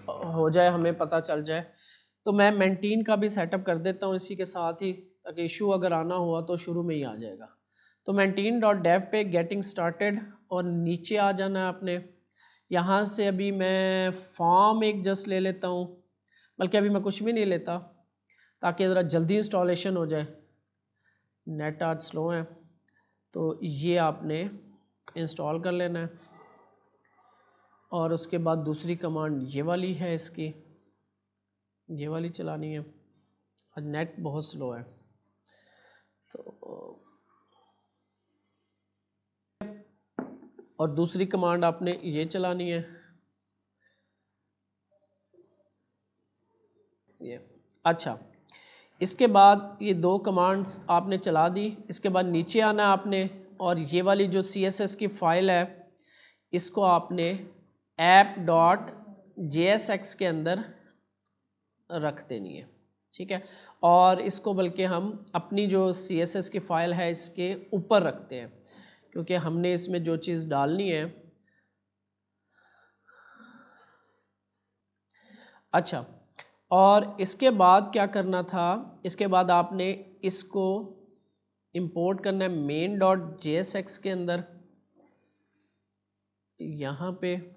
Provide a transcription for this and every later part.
हो जाए, हमें पता चल जाए। तो मैं मेंटेन का भी सेटअप कर देता हूँ इसी के साथ ही, ताकि इशू अगर आना हुआ तो शुरू में ही आ जाएगा। तो maintain.dev पे गेटिंग स्टार्टेड और नीचे आ जाना है आपने। यहाँ से अभी मैं फॉर्म एक जस्ट ले लेता हूँ, बल्कि अभी मैं कुछ भी नहीं लेता ताकि ज़रा जल्दी इंस्टॉलेशन हो जाए। नेट आज स्लो है, तो ये आपने इंस्टॉल कर लेना है। और उसके बाद दूसरी कमांड ये वाली है, इसकी ये वाली चलानी है। आज नेट बहुत स्लो है, तो और दूसरी कमांड आपने ये चलानी है, ये। अच्छा, इसके बाद ये दो कमांड्स आपने चला दी। इसके बाद नीचे आना है आपने, और ये वाली जो CSS की फाइल है इसको आपने app.jsx के अंदर रख देनी है, ठीक है। और इसको बल्कि हम अपनी जो CSS की फाइल है इसके ऊपर रखते हैं, क्योंकि हमने इसमें जो चीज़ डालनी है। अच्छा, और इसके बाद क्या करना था, इसके बाद आपने इसको इंपोर्ट करना है main.jsx के अंदर, यहाँ पे।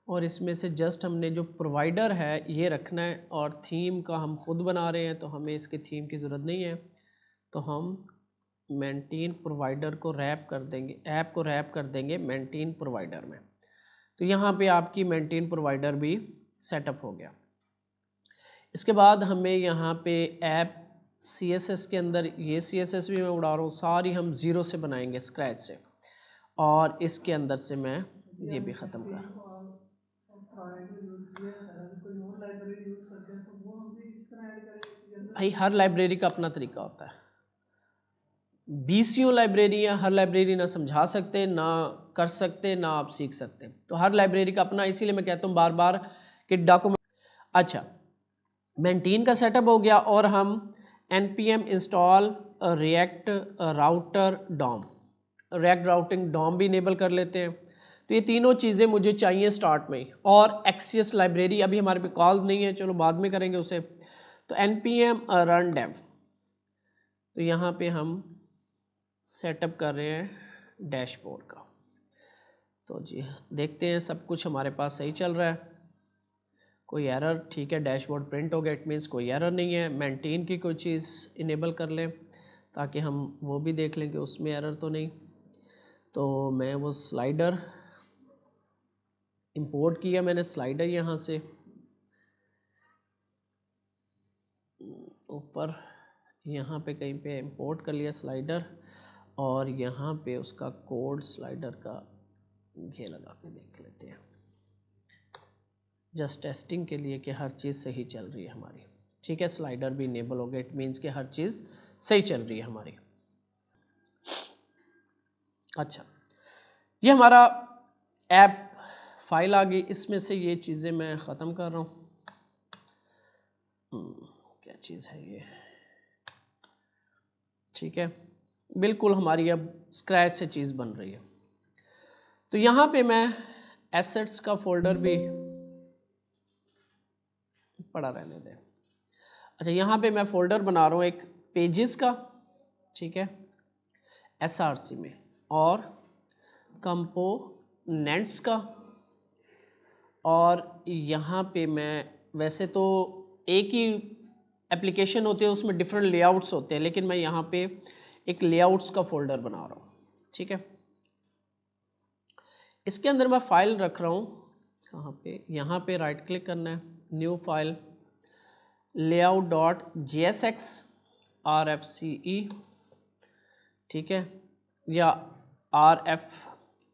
और इसमें से जस्ट हमने जो प्रोवाइडर है ये रखना है, और थीम का हम खुद बना रहे हैं तो हमें इसके थीम की ज़रूरत नहीं है। तो हम मेंटेन प्रोवाइडर को रैप कर देंगे, ऐप को रैप कर देंगे मेंटेन प्रोवाइडर में। तो यहाँ पे आपकी मेंटेन प्रोवाइडर भी सेटअप हो गया। इसके बाद हमें यहाँ पे ऐप CSS के अंदर, ये CSS भी मैं उड़ा रहा हूँ, सारी हम ज़ीरो से बनाएंगे, स्क्रैच से। और इसके अंदर से मैं ये भी ख़त्म कर भाई, हर लाइब्रेरी का अपना तरीका होता है। 20 लाइब्रेरी है, हर लाइब्रेरी ना समझा सकते, ना कर सकते, ना आप सीख सकते। तो हर लाइब्रेरी का अपना, इसीलिए मैं कहता हूँ बार बार कि डॉक्यूमेंट। अच्छा, मेंटेन का सेटअप हो गया, और हम npm install React router DOM, React routing DOM भी इनेबल कर लेते हैं। तो ये तीनों चीज़ें मुझे चाहिए स्टार्ट में ही। और एक्सियस लाइब्रेरी अभी हमारे पे कॉल नहीं है, चलो बाद में करेंगे उसे। तो npm रन डेव, तो यहाँ पे हम सेटअप कर रहे हैं डैशबोर्ड का। तो जी देखते हैं, सब कुछ हमारे पास सही चल रहा है, कोई एरर, ठीक है। डैशबोर्ड प्रिंट हो गया, इट मीन्स कोई एरर नहीं है। मेंटेन की कोई चीज़ इनेबल कर लें ताकि हम वो भी देख लें कि उसमें एरर तो नहीं। तो मैं वो स्लाइडर इंपोर्ट किया, मैंने स्लाइडर यहाँ से ऊपर यहाँ पे कहीं पे इंपोर्ट कर लिया स्लाइडर, और यहाँ पे उसका कोड स्लाइडर का ये लगा के देख लेते हैं, जस्ट टेस्टिंग के लिए कि हर चीज़ सही चल रही है हमारी। ठीक है, स्लाइडर भी इनेबल हो गया, इट मीन्स कि हर चीज़ सही चल रही है हमारी। अच्छा, ये हमारा ऐप फाइल आ गई, इसमें से ये चीज़ें मैं ख़त्म कर रहा हूँ। क्या चीज़ है ये, ठीक है, बिल्कुल हमारी अब स्क्रैच से चीज़ बन रही है। तो यहाँ पे मैं एसेट्स का फोल्डर भी पड़ा रहने दें। अच्छा, यहाँ पे मैं फोल्डर बना रहा हूँ एक पेजेस का, ठीक है, SRC में, और कंपोनेंट्स का। और यहाँ पे मैं, वैसे तो एक ही एप्लीकेशन होती है, उसमें डिफरेंट लेआउट्स होते हैं, लेकिन मैं यहाँ पे एक लेआउट्स का फोल्डर बना रहा हूँ, ठीक है। इसके अंदर मैं फाइल रख रहा हूँ, कहाँ पे, यहाँ पे राइट क्लिक करना है, न्यू फाइल, layout.jsx rfce, ठीक है, या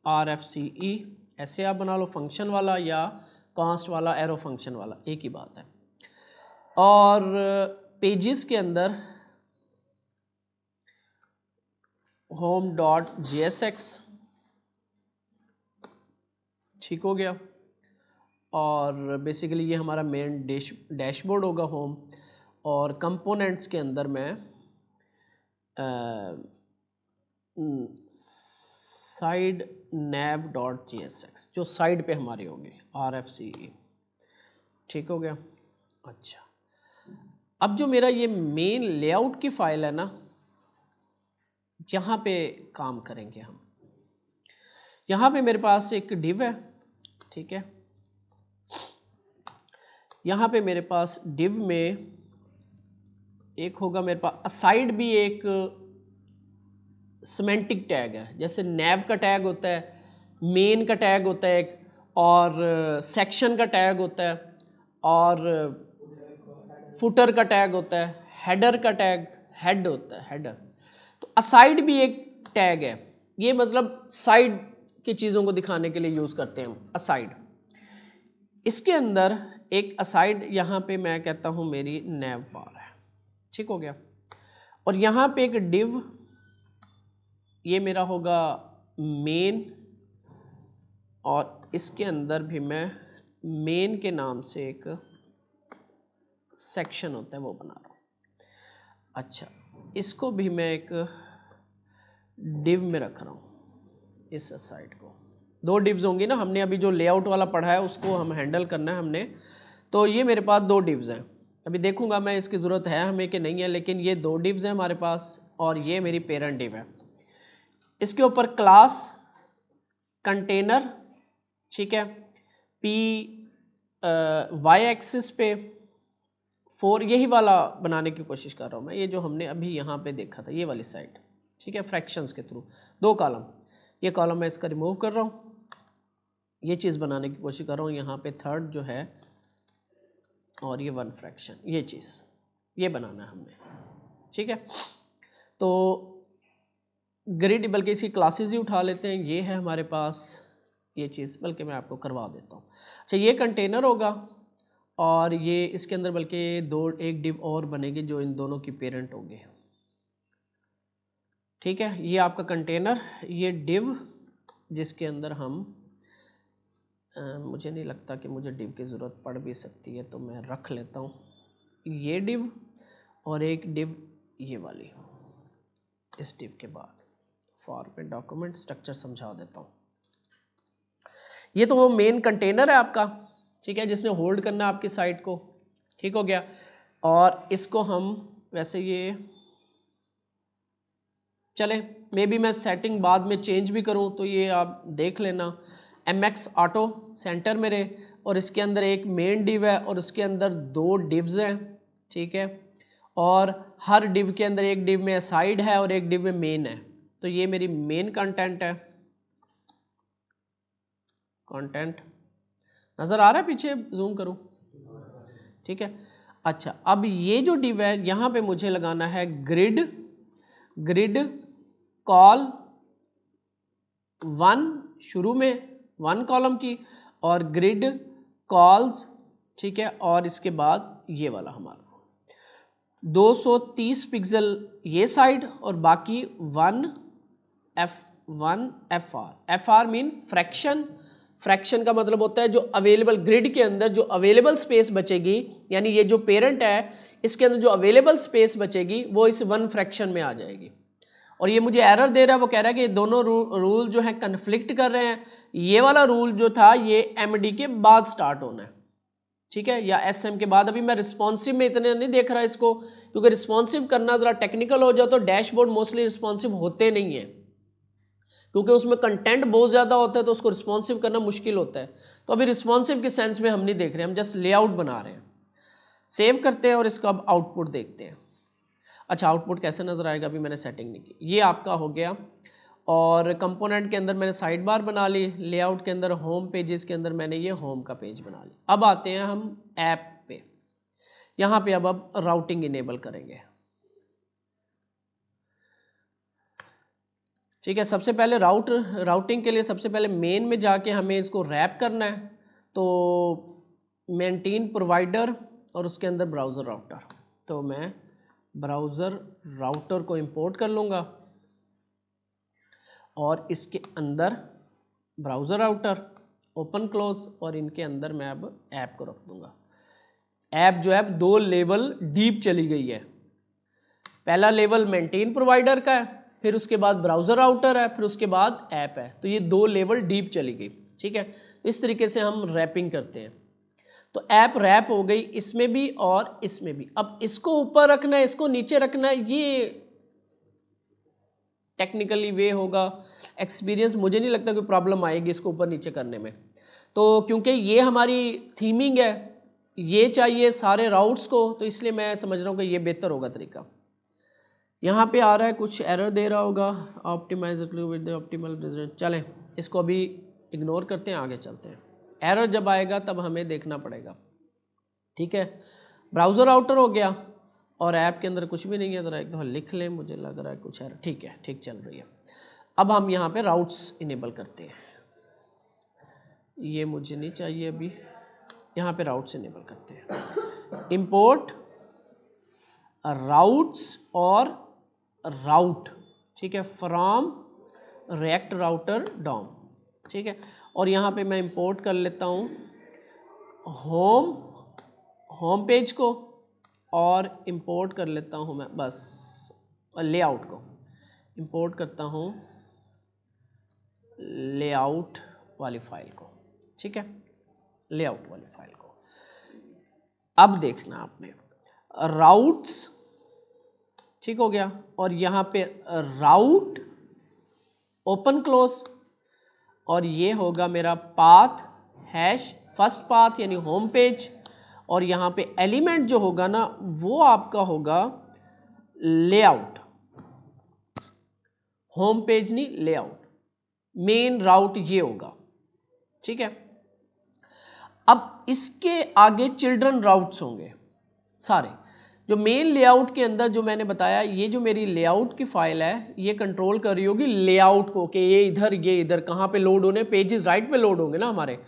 rfce, ऐसे आप बना लो, फंक्शन वाला या कांस्ट वाला, एरो फंक्शन वाला, एक ही बात है। और पेजेस के अंदर home.jsx, ठीक हो गया। और बेसिकली ये हमारा मेन डैशबोर्ड होगा, होम। और कंपोनेंट्स के अंदर मैं side nav.jsx, जो साइड पे हमारी होगी, rfce, ठीक हो गया। अच्छा, अब जो मेरा ये मेन लेआउट की फाइल है ना, यहाँ पे काम करेंगे हम। यहाँ पे मेरे पास एक डिव है, ठीक है। यहाँ पे मेरे पास डिव में एक होगा मेरे पास असाइड भी एक सिमेंटिक टैग है, जैसे नैव का टैग होता है, मेन का टैग होता है एक, और सेक्शन का टैग होता है, और फुटर का टैग होता है, हेडर का टैग हेड होता है, हेडर। तो असाइड भी एक टैग है, ये मतलब साइड की चीज़ों को दिखाने के लिए यूज़ करते हैं हम असाइड। इसके अंदर एक असाइड यहाँ पे मैं कहता हूँ मेरी नैव बार है, ठीक हो गया। और यहाँ पे एक डिव, ये मेरा होगा मेन, और इसके अंदर भी मैं मेन के नाम से एक सेक्शन होता है वो बना रहा हूँ। अच्छा, इसको भी मैं एक डिव में रख रहा हूँ, इस साइड को। दो डिव्स होंगी ना, हमने अभी जो लेआउट वाला पढ़ा है उसको हम हैंडल करना है हमने। तो ये मेरे पास दो डिव्स हैं, अभी देखूंगा मैं इसकी ज़रूरत है हमें कि नहीं है, लेकिन ये दो डिव्स हैं हमारे पास, और ये मेरी पेरेंट डिव है। इसके ऊपर क्लास कंटेनर, ठीक है, पी वाई एक्सिस पे 4, यही वाला बनाने की कोशिश कर रहा हूँ मैं, ये जो हमने अभी यहाँ पे देखा था ये वाली साइड, ठीक है, फ्रैक्शंस के थ्रू 2 कॉलम। ये कॉलम मैं इसका रिमूव कर रहा हूँ, ये चीज़ बनाने की कोशिश कर रहा हूँ यहाँ पे 3rd जो है, और ये 1 फ्रैक्शन, ये चीज़ ये बनाना है हमने, ठीक है। तो ग्रिड, बल्कि इसकी क्लासेस ही उठा लेते हैं, ये है हमारे पास ये चीज़, बल्कि मैं आपको करवा देता हूँ। अच्छा, ये कंटेनर होगा, और ये इसके अंदर बल्कि एक डिव और बनेगी जो इन दोनों की पेरेंट होगी, ठीक है। ये आपका कंटेनर, ये डिव जिसके अंदर हम मुझे नहीं लगता कि मुझे डिव की ज़रूरत पड़ भी सकती है, तो मैं रख लेता हूँ ये डिव, और एक डिव ये वाली, इस डिव के बाद फॉर्मेट डॉक्यूमेंट स्ट्रक्चर समझा देता हूँ। ये तो वो मेन कंटेनर है आपका, ठीक है, जिसने होल्ड करना है आपकी साइट को, ठीक हो गया। और इसको हम वैसे ये चले, मे बी मैं सेटिंग बाद में चेंज भी करूं, तो ये आप देख लेना। MX ऑटो सेंटर मेरे, और इसके अंदर एक मेन डिव है और उसके अंदर 2 डिव्स हैं, ठीक है। और हर डिव के अंदर एक डिव में साइड है और एक डिव में मेन है, तो ये मेरी मेन कंटेंट है। कंटेंट नजर आ रहा है, पीछे जूम करूं, ठीक है। अच्छा, अब ये जो डिव है यहां पे मुझे लगाना है ग्रिड कॉल 1 शुरू में 1 कॉलम की, और ग्रिड कॉल्स, ठीक है, और इसके बाद ये वाला हमारा 230 पिक्सल ये साइड, और बाकी 1 FR मीन फ्रैक्शन। फ्रैक्शन का मतलब होता है जो अवेलेबल ग्रिड के अंदर जो अवेलेबल स्पेस बचेगी, यानी ये जो पेरेंट है इसके अंदर जो अवेलेबल स्पेस बचेगी वो इस 1 फ्रैक्शन में आ जाएगी। और ये मुझे एरर दे रहा है, वो कह रहा है कि ये दोनों रूल जो है कन्फ्लिक्ट कर रहे हैं। ये वाला रूल जो था ये MD के बाद स्टार्ट होना है, ठीक है, या SM के बाद। अभी मैं रिस्पॉन्सिव में इतने नहीं देख रहा इसको, क्योंकि रिस्पॉन्सिव करना जरा टेक्निकल हो जाए तो डैशबोर्ड मोस्टली रिस्पॉन्सिव होते नहीं है, क्योंकि उसमें कंटेंट बहुत ज़्यादा होता है तो उसको रिस्पॉन्सिव करना मुश्किल होता है। तो अभी रिस्पॉन्सिव के सेंस में हम नहीं देख रहे, हम जस्ट लेआउट बना रहे हैं। सेव करते हैं और इसका अब आउटपुट देखते हैं। अच्छा, आउटपुट कैसे नजर आएगा, अभी मैंने सेटिंग नहीं की। ये आपका हो गया, और कंपोनेंट के अंदर मैंने साइड बार बना ली, लेआउट के अंदर होम पेजेस के अंदर मैंने ये होम का पेज बना लिया। अब आते हैं हम ऐप पे, यहाँ पे अब राउटिंग इनेबल करेंगे, ठीक है। सबसे पहले राउटिंग के लिए सबसे पहले मेन में जाके हमें इसको रैप करना है, तो मेंटेन प्रोवाइडर और उसके अंदर ब्राउज़र राउटर, तो मैं ब्राउज़र राउटर को इंपोर्ट कर लूँगा, और इसके अंदर ब्राउज़र राउटर ओपन क्लोज, और इनके अंदर मैं अब ऐप को रख दूँगा। ऐप जो है 2 लेवल डीप चली गई है। पहला लेवल मेंटेन प्रोवाइडर का है, फिर उसके बाद ब्राउज़र राउटर है, फिर उसके बाद ऐप है, तो ये 2 लेवल डीप चली गई, ठीक है। तो इस तरीके से हम रैपिंग करते हैं। तो ऐप रैप हो गई इसमें भी और इसमें भी। अब इसको ऊपर रखना है, इसको नीचे रखना है, ये टेक्निकली वे होगा, एक्सपीरियंस मुझे नहीं लगता कोई प्रॉब्लम आएगी इसको ऊपर नीचे करने में। तो क्योंकि ये हमारी थीमिंग है, ये चाहिए सारे राउट्स को, तो इसलिए मैं समझ रहा हूँ कि ये बेहतर होगा तरीका। यहाँ पे आ रहा है कुछ एरर दे रहा होगा, optimise with the optimal result. चलें इसको अभी इग्नोर करते हैं, आगे चलते हैं। एरर जब आएगा तब हमें देखना पड़ेगा, ठीक है। ब्राउज़र राउटर हो गया और ऐप के अंदर कुछ भी नहीं है, ज़रा एक दफ़ा लिख लें, मुझे लग रहा है कुछ एरर, ठीक है, ठीक चल रही है। अब हम यहाँ पे राउट्स इनेबल करते हैं, ये मुझे नहीं चाहिए अभी, यहाँ पे राउट्स इनेबल करते हैं। इंपोर्ट राउट्स और राउट, ठीक है, फ्रॉम रिएक्ट राउटर डॉम, ठीक है। और यहाँ पे मैं इंपोर्ट कर लेता हूँ होम पेज को, और इंपोर्ट कर लेता हूँ मैं बस लेआउट को इंपोर्ट करता हूँ, लेआउट वाली फाइल को, ठीक है, लेआउट वाली फाइल को। अब देखना आपने राउट्स, ठीक हो गया, और यहाँ पे राउट ओपन क्लोज, और ये होगा मेरा पाथ हैश फर्स्ट पाथ यानी होम पेज, और यहाँ पे एलिमेंट जो होगा ना वो आपका होगा लेआउट, होम पेज नहीं लेआउट, मेन राउट ये होगा, ठीक है। अब इसके आगे चिल्ड्रन राउट्स होंगे सारे, जो मेन लेआउट के अंदर जो मैंने बताया, ये जो मेरी लेआउट की फाइल है ये कंट्रोल कर रही होगी लेआउट को कि ये इधर कहाँ पे लोड होने, पेजेस राइट पे लोड होंगे ना हमारे।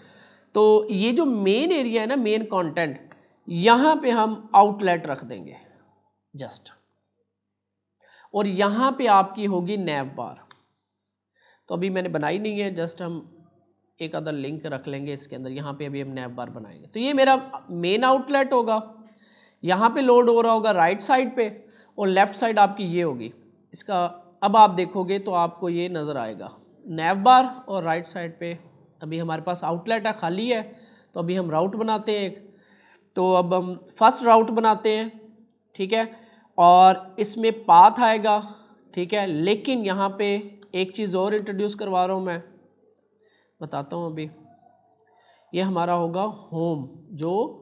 तो ये जो मेन एरिया है ना, मेन कंटेंट, यहां पे हम आउटलेट रख देंगे जस्ट, और यहां पे आपकी होगी नैव बार। तो अभी मैंने बनाई नहीं है, जस्ट हम एक अदर लिंक रख लेंगे इसके अंदर, यहां पे अभी हम नैव बार बनाएंगे। तो ये मेरा मेन आउटलेट होगा, यहां पे लोड हो रहा होगा राइट साइड पे, और लेफ्ट साइड आपकी ये होगी इसका। अब आप देखोगे तो आपको ये नजर आएगा नैव बार, और राइट साइड पे अभी हमारे पास आउटलेट है, खाली है। तो अभी हम राउट बनाते हैं एक, तो अब हम फर्स्ट राउट बनाते हैं, ठीक है, और इसमें पाथ आएगा, ठीक है। लेकिन यहाँ पे एक चीज़ और इंट्रोड्यूस करवा रहा हूँ मैं, बताता हूँ अभी। ये हमारा होगा होम, जो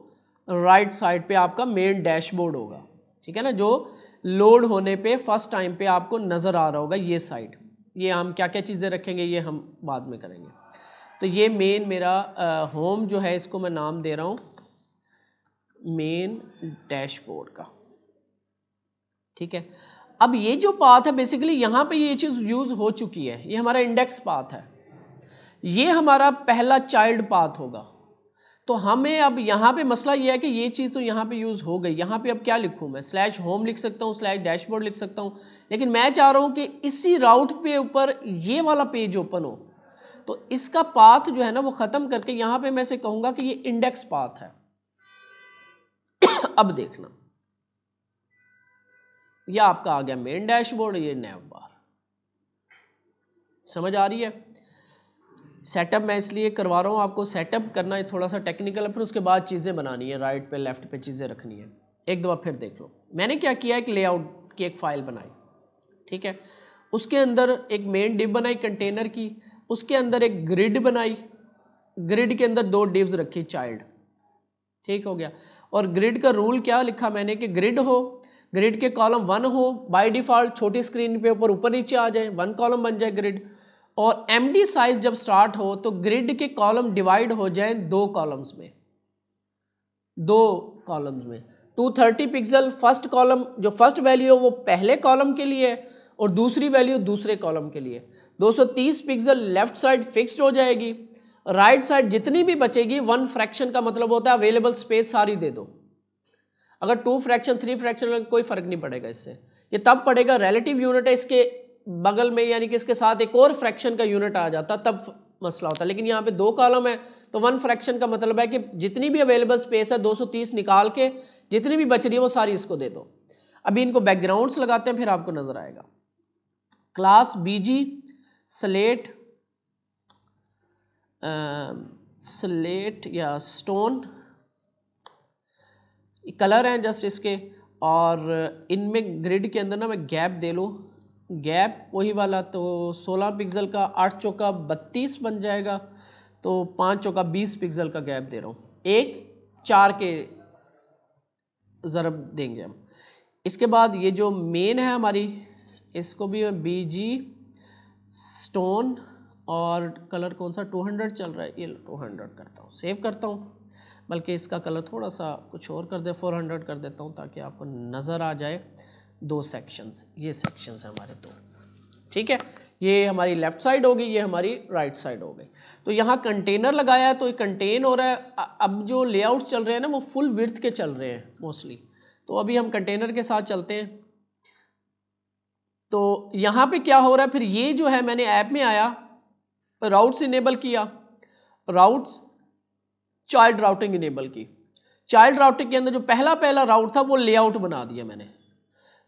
राइट साइड पे आपका मेन डैशबोर्ड होगा, ठीक है ना, जो लोड होने पे फर्स्ट टाइम पे आपको नज़र आ रहा होगा ये साइड। ये हम क्या क्या चीज़ें रखेंगे ये हम बाद में करेंगे। तो ये मेन मेरा होम जो है, इसको मैं नाम दे रहा हूँ मेन डैशबोर्ड का, ठीक है। अब ये जो पाथ है बेसिकली यहाँ पे ये चीज़ यूज हो चुकी है, ये हमारा इंडेक्स पाथ है, ये हमारा पहला चाइल्ड पाथ होगा। तो हमें अब यहाँ पे मसला ये है कि ये चीज़ तो यहाँ पे यूज हो गई, यहाँ पे अब क्या लिखूँ मैं, स्लैश होम लिख सकता हूँ, स्लैश डैशबोर्ड लिख सकता हूँ, लेकिन मैं चाह रहा हूँ कि इसी राउट पे ऊपर ये वाला पेज ओपन हो। तो इसका पाथ जो है ना वो खत्म करके यहाँ पे मैं से कहूँगा कि ये इंडेक्स पाथ है। अब देखना, ये आपका आ गया मेन डैशबोर्ड, ये नैव बार, समझ आ रही है। सेटअप मैं इसलिए करवा रहा हूँ आपको, सेटअप करना है थोड़ा सा टेक्निकल है, फिर उसके बाद चीज़ें बनानी है, राइट पे लेफ्ट पे चीज़ें रखनी है। एक दफ़ा फिर देख लो, मैंने क्या किया, एक लेआउट की एक फाइल बनाई, ठीक है, उसके अंदर एक मेन डिव बनाई कंटेनर की, उसके अंदर एक ग्रिड बनाई, ग्रिड के अंदर दो डिव्स रखी चाइल्ड, ठीक हो गया। और ग्रिड का रूल क्या लिखा मैंने कि ग्रिड हो, ग्रिड के कॉलम 1 हो, बाय डिफॉल्ट छोटी स्क्रीन पे ऊपर नीचे आ जाए, 1 कॉलम बन जाए ग्रिड। और एमडी साइज जब स्टार्ट हो तो ग्रिड के कॉलम डिवाइड हो जाए 2 कॉलम्स में, 230 पिक्सल फर्स्ट कॉलम, जो फर्स्ट वैल्यू है वो पहले कॉलम के लिए और दूसरी वैल्यू दूसरे कॉलम के लिए। 230 पिक्सल लेफ्ट साइड फिक्स्ड हो जाएगी, राइट साइड जितनी भी बचेगी 1 फ्रैक्शन का मतलब होता है अवेलेबल स्पेस सारी दे दो। अगर 2 फ्रैक्शन 3 फ्रैक्शन में कोई फर्क नहीं पड़ेगा इससे, ये तब पड़ेगा रिलेटिव यूनिट है इसके बगल में, यानी कि इसके साथ एक और फ्रैक्शन का यूनिट आ जाता तब मसला होता है। लेकिन यहाँ पे 2 कॉलम है तो 1 फ्रैक्शन का मतलब है कि जितनी भी अवेलेबल स्पेस है 230 निकाल के जितनी भी बच रही है वो सारी इसको दे दो। अभी इनको बैकग्राउंड्स लगाते हैं फिर आपको नजर आएगा। क्लास बीजी स्लेट या स्टोन कलर हैं जस्ट इसके, और इनमें ग्रिड के अंदर ना मैं गैप दे लूँ, गैप वही वाला, तो 16 पिक्सल का 8 चौका 32 बन जाएगा, तो 5 चौका 20 पिक्सल का गैप दे रहा हूँ, एक 4 के ज़रब देंगे हम। इसके बाद ये जो मेन है हमारी, इसको भी मैं BG स्टोन, और कलर कौन सा 200 चल रहा है, ये 200 करता हूँ, सेव करता हूँ, बल्कि इसका कलर थोड़ा सा कुछ और कर दे, 400 कर देता हूँ ताकि आपको नज़र आ जाए। 2 सेक्शंस, ये सेक्शंस हैं हमारे 2, ठीक है। ये हमारी लेफ्ट साइड होगी, ये हमारी राइट साइड हो गई। तो यहाँ कंटेनर लगाया है तो ये कंटेन हो रहा है। अब जो लेआउट चल रहे हैं ना वो फुल विड्थ के चल रहे हैं मोस्टली, तो अभी हम कंटेनर के साथ चलते हैं। तो यहाँ पे क्या हो रहा है, फिर ये जो है मैंने ऐप में आया, राउट्स इनेबल किया, राउट्स चाइल्ड राउटिंग इनेबल की। चाइल्ड राउटिंग के अंदर जो पहला राउट था वो लेआउट बना दिया मैंने।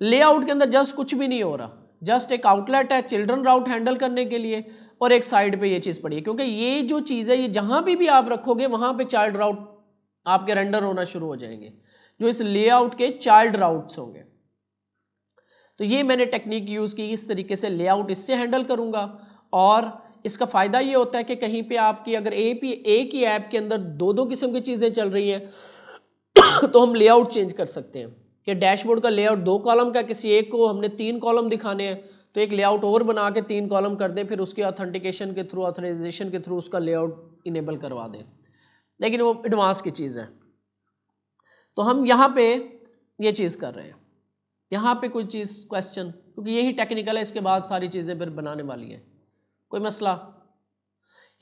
लेआउट के अंदर जस्ट कुछ भी नहीं हो रहा, जस्ट एक आउटलेट है चिल्ड्रन राउट हैंडल करने के लिए, और एक साइड पे ये चीज पड़ी है, क्योंकि ये जो चीज है ये जहां भी आप रखोगे वहां पे चाइल्ड राउट आपके रेंडर होना शुरू हो जाएंगे, जो इस लेआउट के चाइल्ड राउट्स होंगे। तो ये मैंने टेक्निक यूज की, इस तरीके से लेआउट इससे हैंडल करूंगा। और इसका फायदा ये होता है कि कहीं पे आपकी अगर एक ही ऐप के अंदर 2 किस्म की चीजें चल रही हैं तो हम लेआउट चेंज कर सकते हैं कि डैशबोर्ड का लेआउट 2 कॉलम का, किसी एक को हमने 3 कॉलम दिखाने हैं तो एक लेआउट और बना के 3 कॉलम कर दें, फिर उसके ऑथेंटिकेशन के थ्रू, ऑथराइजेशन के थ्रू उसका लेआउट इनेबल करवा दें, लेकिन वो एडवांस की चीज़ है। तो हम यहाँ पे ये चीज़ कर रहे हैं। यहाँ पे कोई चीज़ क्वेश्चन, क्योंकि यही टेक्निकल है, इसके बाद सारी चीज़ें फिर बनाने वाली है, कोई मसला।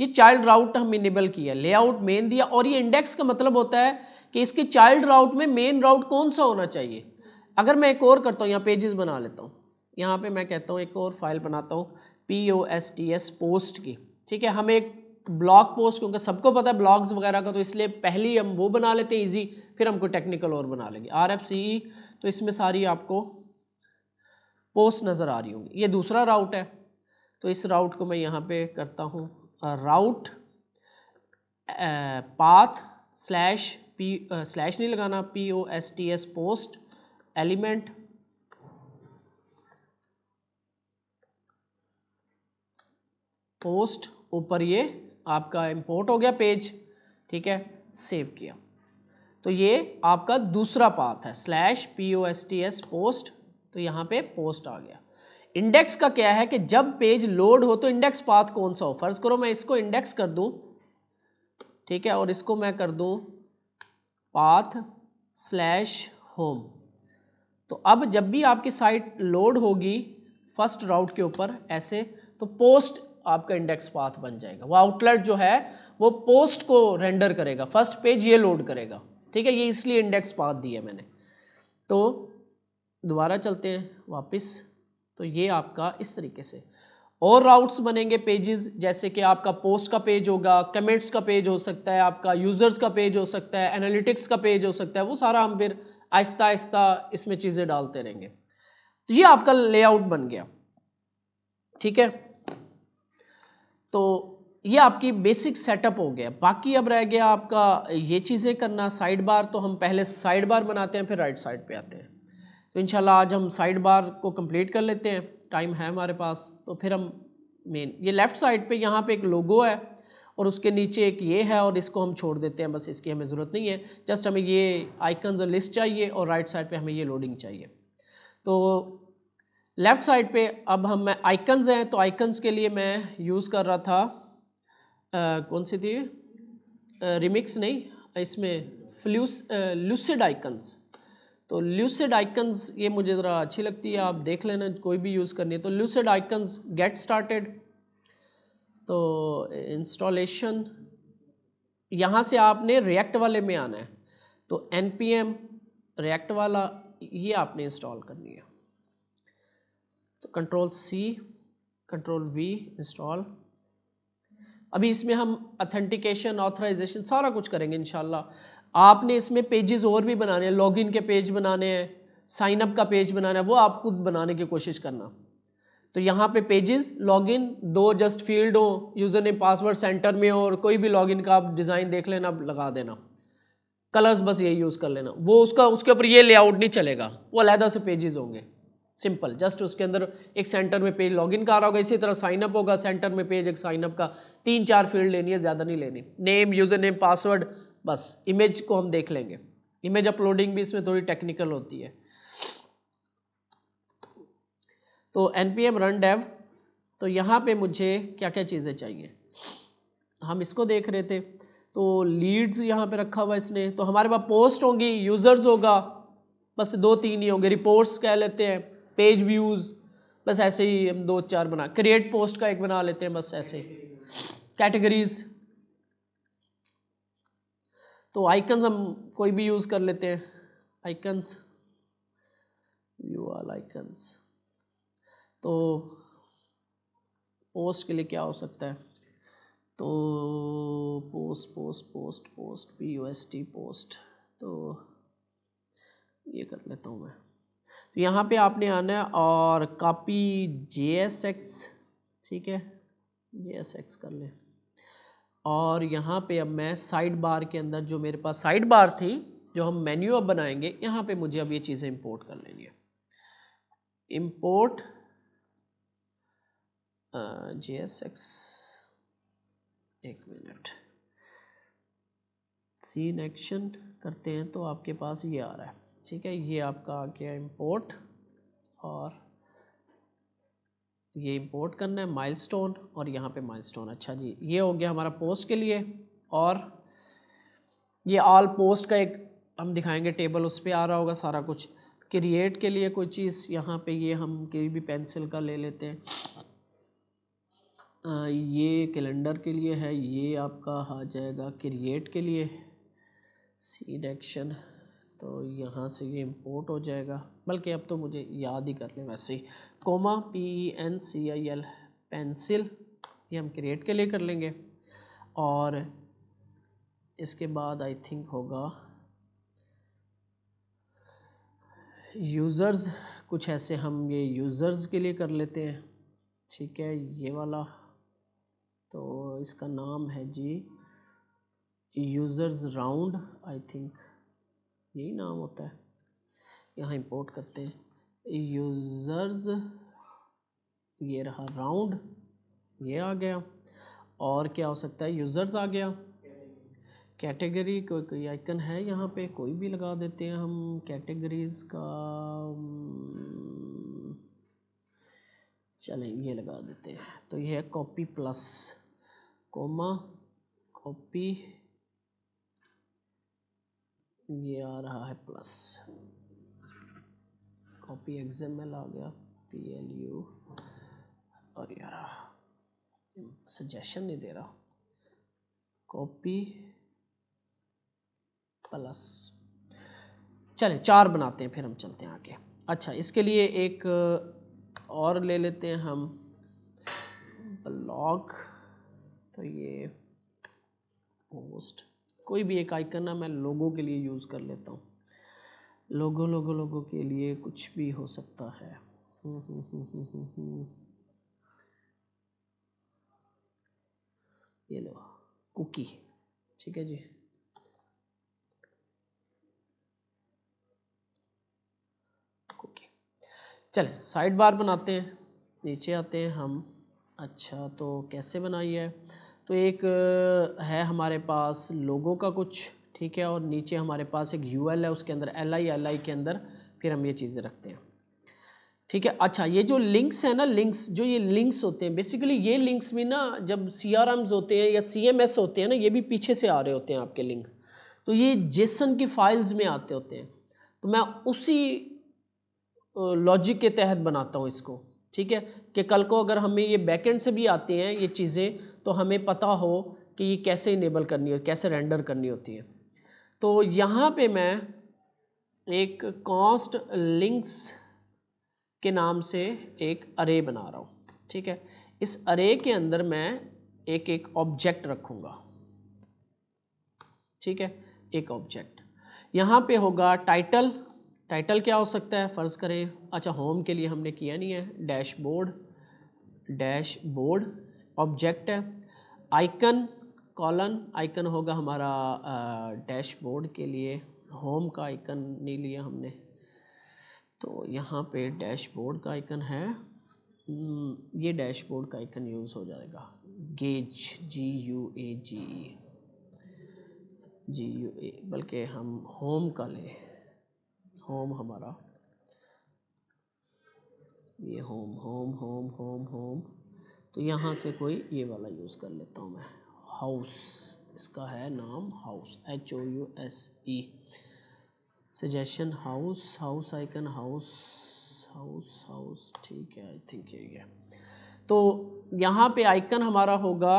ये चाइल्ड राउट हम इनेबल किया, लेआउट मेन दिया, और ये इंडेक्स का मतलब होता है कि इसके चाइल्ड राउट में मेन राउट कौन सा होना चाहिए। अगर मैं एक और करता हूँ, यहाँ पेजेस बना लेता हूँ, यहाँ पे मैं कहता हूँ एक और फाइल बनाता हूँ POSTS पोस्ट की, ठीक है। हम एक ब्लॉग पोस्ट, क्योंकि सबको पता है ब्लॉग्स वगैरह का, तो इसलिए पहले हम वो बना लेते हैं इजी, फिर हमको टेक्निकल और बना लेंगे। RFCE, तो इसमें सारी आपको पोस्ट नज़र आ रही होंगी। ये दूसरा राउट है, तो इस राउट को मैं यहाँ पे करता हूँ राउट पाथ स्लैश नहीं लगाना, POSTS पोस्ट एलिमेंट पोस्ट, ऊपर ये आपका इंपोर्ट हो गया पेज, ठीक है, सेव किया। तो ये आपका दूसरा पाथ है स्लैश POSTS पोस्ट, तो यहाँ पे पोस्ट आ गया। इंडेक्स का क्या है कि जब पेज लोड हो तो इंडेक्स पाथ कौन सा हो, फर्ज करो मैं इसको इंडेक्स कर दूं, ठीक है, और इसको मैं कर दूं पाथ स्लैश होम, तो अब जब भी आपकी साइट लोड होगी फर्स्ट राउट के ऊपर ऐसे, तो पोस्ट आपका इंडेक्स पाथ बन जाएगा। वो आउटलेट जो है वो पोस्ट को रेंडर करेगा, फर्स्ट पेज ये लोड करेगा, ठीक है। ये इसलिए इंडेक्स पाथ दिया मैंने। तो दोबारा चलते हैं वापस, तो ये आपका इस तरीके से और राउट्स बनेंगे पेजेस, जैसे कि आपका पोस्ट का पेज होगा, कमेंट्स का पेज हो सकता है, आपका यूजर्स का पेज हो सकता है, एनालिटिक्स का पेज हो सकता है, वो सारा हम फिर आहिस्ता आहिस्ता इसमें चीजें डालते रहेंगे। तो ये आपका लेआउट बन गया, ठीक है। तो ये आपकी बेसिक सेटअप हो गया। बाकी अब रह गया आपका ये चीजें करना, साइड बार। तो हम पहले साइड बार बनाते हैं, फिर राइट साइड पे आते हैं। तो इंशाल्लाह आज हम साइड बार को कंप्लीट कर लेते हैं, टाइम है हमारे पास। तो फिर हम मेन ये लेफ्ट साइड पे यहाँ पे एक लोगो है और उसके नीचे एक ये है, और इसको हम छोड़ देते हैं, बस इसकी हमें ज़रूरत नहीं है। जस्ट हमें ये आइकन्स और लिस्ट चाहिए, और राइट साइड पे हमें ये लोडिंग चाहिए। तो लेफ्ट साइड पे अब हम आइकन्स हैं, तो आइकन्स के लिए मैं यूज़ कर रहा था कौन सी थी, रिमिक्स नहीं, इसमें लूसिड आइकन्स। तो लूसिड आइकन्स ये मुझे ज़रा अच्छी लगती है, आप देख लेना, कोई भी यूज़ करनी है तो लूसिड आइकन्स। गेट स्टार्टेड, तो इंस्टॉलेशन यहाँ से आपने रिएक्ट वाले में आना है, तो npm रिएक्ट वाला ये आपने इंस्टॉल करनी है। तो Ctrl+C Ctrl+V इंस्टॉल। अभी इसमें हम ऑथेंटिकेशन, ऑथराइजेशन सारा कुछ करेंगे इंशाल्लाह। आपने इसमें पेजेस और भी बनाने हैं, लॉगिन के पेज बनाने हैं, साइन अप का पेज बनाना है, वो आप खुद बनाने की कोशिश करना। तो यहाँ पे पेजेस, लॉगिन, 2 जस्ट फील्ड हो, यूजर नेम पासवर्ड सेंटर में हो, और कोई भी लॉगिन का आप डिज़ाइन देख लेना, लगा देना। कलर्स बस यही यूज कर लेना, वो उसका उसके ऊपर ये लेआउट नहीं चलेगा, वो अलहदा से पेजेस होंगे, सिंपल। जस्ट उसके अंदर एक सेंटर में पेज लॉगिन का आ रहा होगा, इसी तरह साइन अप होगा, सेंटर में पेज एक साइन अप का, 3-4 फील्ड लेनी है, ज्यादा नहीं लेनी, नेम, यूजर नेम, पासवर्ड, बस। इमेज को हम देख लेंगे, इमेज अपलोडिंग भी इसमें थोड़ी टेक्निकल होती है। तो npm run dev, तो यहाँ पे मुझे क्या क्या चीज़ें चाहिए, हम इसको देख रहे थे। तो लीड्स यहाँ पे रखा हुआ इसने, तो हमारे पास पोस्ट होंगी, यूजर्स होगा, बस 2-3 ही होंगे, रिपोर्ट्स कह लेते हैं, पेज व्यूज, बस ऐसे ही हम 2-4 बना, क्रिएट पोस्ट का एक बना लेते हैं, बस ऐसे। कैटेगरीज, तो आइकन्स हम कोई भी यूज कर लेते हैं, आइकन्स, व्यू ऑल आइकन्स। तो पोस्ट के लिए क्या हो सकता है, तो पोस्ट पोस्ट, तो ये कर लेता हूँ मैं। तो यहाँ पे आपने आना है और कॉपी JSX, ठीक है, JSX कर ले। और यहाँ पे अब मैं साइड बार के अंदर जो मेरे पास साइड बार थी, जो हम मेन्यू अब बनाएंगे, यहाँ पे मुझे अब ये चीज़ें इंपोर्ट कर लेनी है। इंपोर्ट JSX, एक मिनट, सीन एक्शन करते हैं तो आपके पास ये आ रहा है, ठीक है, ये आपका आ गया इंपोर्ट, और ये इंपोर्ट करना है माइलस्टोन, और यहाँ पे माइलस्टोन। अच्छा जी, ये हो गया हमारा पोस्ट के लिए। और ये ऑल पोस्ट का एक हम दिखाएंगे टेबल, उस पर आ रहा होगा सारा कुछ। क्रिएट के लिए कोई चीज़ यहाँ पे, ये हम कोई भी पेंसिल का ले लेते हैं, ये कैलेंडर के लिए है, ये आपका आ जाएगा क्रिएट के लिए, सीड एक्शन, तो यहाँ से ये इंपोर्ट हो जाएगा, बल्कि अब तो मुझे याद ही कर लें वैसे ही, कोमा PENCIL, पेंसिल, ये हम क्रिएट के लिए कर लेंगे। और इसके बाद आई थिंक होगा यूज़र्स, कुछ ऐसे हम ये यूज़र्स के लिए कर लेते हैं, ठीक है, ये वाला, तो इसका नाम है जी यूज़र्स राउंड, आई थिंक यही नाम होता है। यहाँ इंपोर्ट करते हैं यूज़र्स, ये रहा राउंड, ये आ गया। और क्या हो सकता है, यूज़र्स आ गया। कैटेगरी कोई आइकन है यहाँ पे, कोई भी लगा देते हैं हम, कैटेगरीज का चलें ये लगा देते हैं। तो ये है कॉपी प्लस, कोमा कॉपी, ये आ रहा है प्लस, कॉपी XML आ गया, PLU, और यार सजेशन नहीं दे रहा, कॉपी प्लस। चलें 4 बनाते हैं, फिर हम चलते हैं आगे। अच्छा, इसके लिए एक और ले लेते हैं हम ब्लॉग, तो ये पोस्ट, कोई भी एक आइकन ना मैं लोगों के लिए यूज़ कर लेता हूँ, लोगों के लिए कुछ भी हो सकता है। ये लो कुकी, ठीक है जी, कुकी। चलें साइड बार बनाते हैं, नीचे आते हैं हम। अच्छा, तो कैसे बनाई है, तो एक है हमारे पास लोगो का कुछ, ठीक है, और नीचे हमारे पास एक UL है, उसके अंदर LI के अंदर फिर हम ये चीज़ें रखते हैं, ठीक है। अच्छा, ये जो लिंक्स है ना, लिंक्स, जो ये लिंक्स होते हैं, बेसिकली ये लिंक्स भी ना, जब CRMs होते हैं या CMS होते हैं ना, ये भी पीछे से आ रहे होते हैं आपके लिंक्स, तो ये JSON की फाइल्स में आते होते हैं, तो मैं उसी लॉजिक के तहत बनाता हूँ इसको, ठीक है, कि कल को अगर हमें ये बैकएंड से भी आती हैं ये चीज़ें, तो हमें पता हो कि ये कैसे इनेबल करनी हो, कैसे रेंडर करनी होती है। तो यहाँ पे मैं एक कॉस्ट लिंक्स के नाम से एक अरे बना रहा हूँ, ठीक है। इस अरे के अंदर मैं एक ऑब्जेक्ट रखूँगा, ठीक है, एक ऑब्जेक्ट। यहाँ पे होगा टाइटल, टाइटल क्या हो सकता है, फ़र्ज़ करें, अच्छा होम के लिए हमने किया नहीं है, डैशबोर्ड ऑब्जेक्ट है। आइकन कॉलन आइकन होगा हमारा डैशबोर्ड के लिए, होम का आइकन नहीं लिया हमने, तो यहाँ पे डैशबोर्ड का आइकन है, ये डैशबोर्ड का आइकन यूज़ हो जाएगा, गेज GUAGE, बल्कि हम होम का लें, होम हमारा ये home home home home home, तो यहाँ से कोई ये वाला यूज़ कर लेता हूँ मैं, हाउस, इसका है नाम house, HOUSE, suggestion house, house icon house, house house, ठीक है, आई थिंक यही है। तो यहाँ पे आइकन हमारा होगा,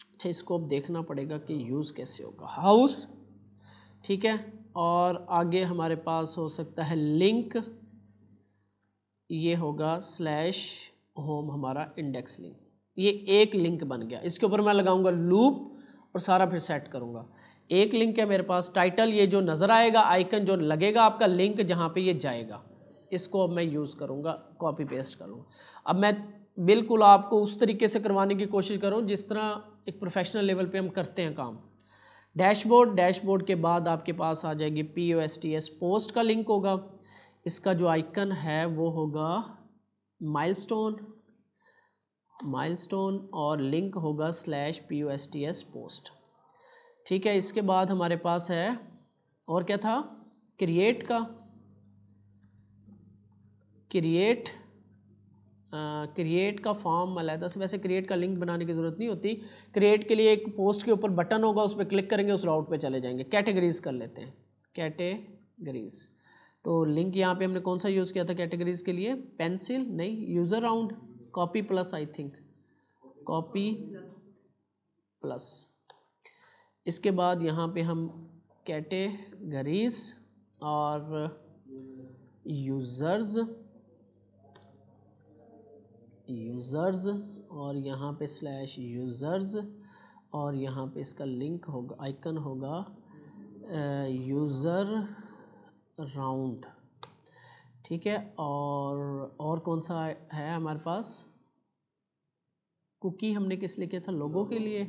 अच्छा इसको अब देखना पड़ेगा कि यूज़ कैसे होगा, हाउस, ठीक है, और आगे हमारे पास हो सकता है लिंक, ये होगा स्लैश होम हमारा इंडेक्स लिंक, ये एक लिंक बन गया, इसके ऊपर मैं लगाऊंगा लूप और सारा फिर सेट करूंगा। एक लिंक है मेरे पास, टाइटल ये जो नज़र आएगा आइकन जो लगेगा आपका लिंक जहाँ पे ये जाएगा, इसको अब मैं यूज़ करूँगा, कॉपी पेस्ट करूँगा। अब मैं बिल्कुल आपको उस तरीके से करवाने की कोशिश करूँ जिस तरह एक प्रोफेशनल लेवल पे हम करते हैं काम। डैशबोर्ड, डैशबोर्ड के बाद आपके पास आ जाएगी POSTS, पोस्ट का लिंक होगा, इसका जो आइकन है वो होगा माइलस्टोन, माइलस्टोन, और लिंक होगा स्लैश POSTS पोस्ट, ठीक है। इसके बाद हमारे पास है और क्या था, क्रिएट का, क्रिएट का फॉर्म अलहदा से, वैसे क्रिएट का लिंक बनाने की ज़रूरत नहीं होती, क्रिएट के लिए एक पोस्ट के ऊपर बटन होगा, उस पर क्लिक करेंगे उस राउट पे चले जाएंगे। कैटेगरीज कर लेते हैं, कैटेगरीज, तो लिंक यहाँ पे हमने कौन सा यूज़ किया था कैटेगरीज के लिए, पेंसिल नहीं, user round, copy plus, I think copy plus. इसके बाद यहाँ पे हम कैटेगरीज और यूज़र्स और यहाँ पे स्लैश यूज़र्स, और यहाँ पे इसका लिंक होगा, आइकन होगा यूज़र राउंड, ठीक है। और कौन सा है हमारे पास, कुकी हमने किस लिए किया था, लोगो के लिए,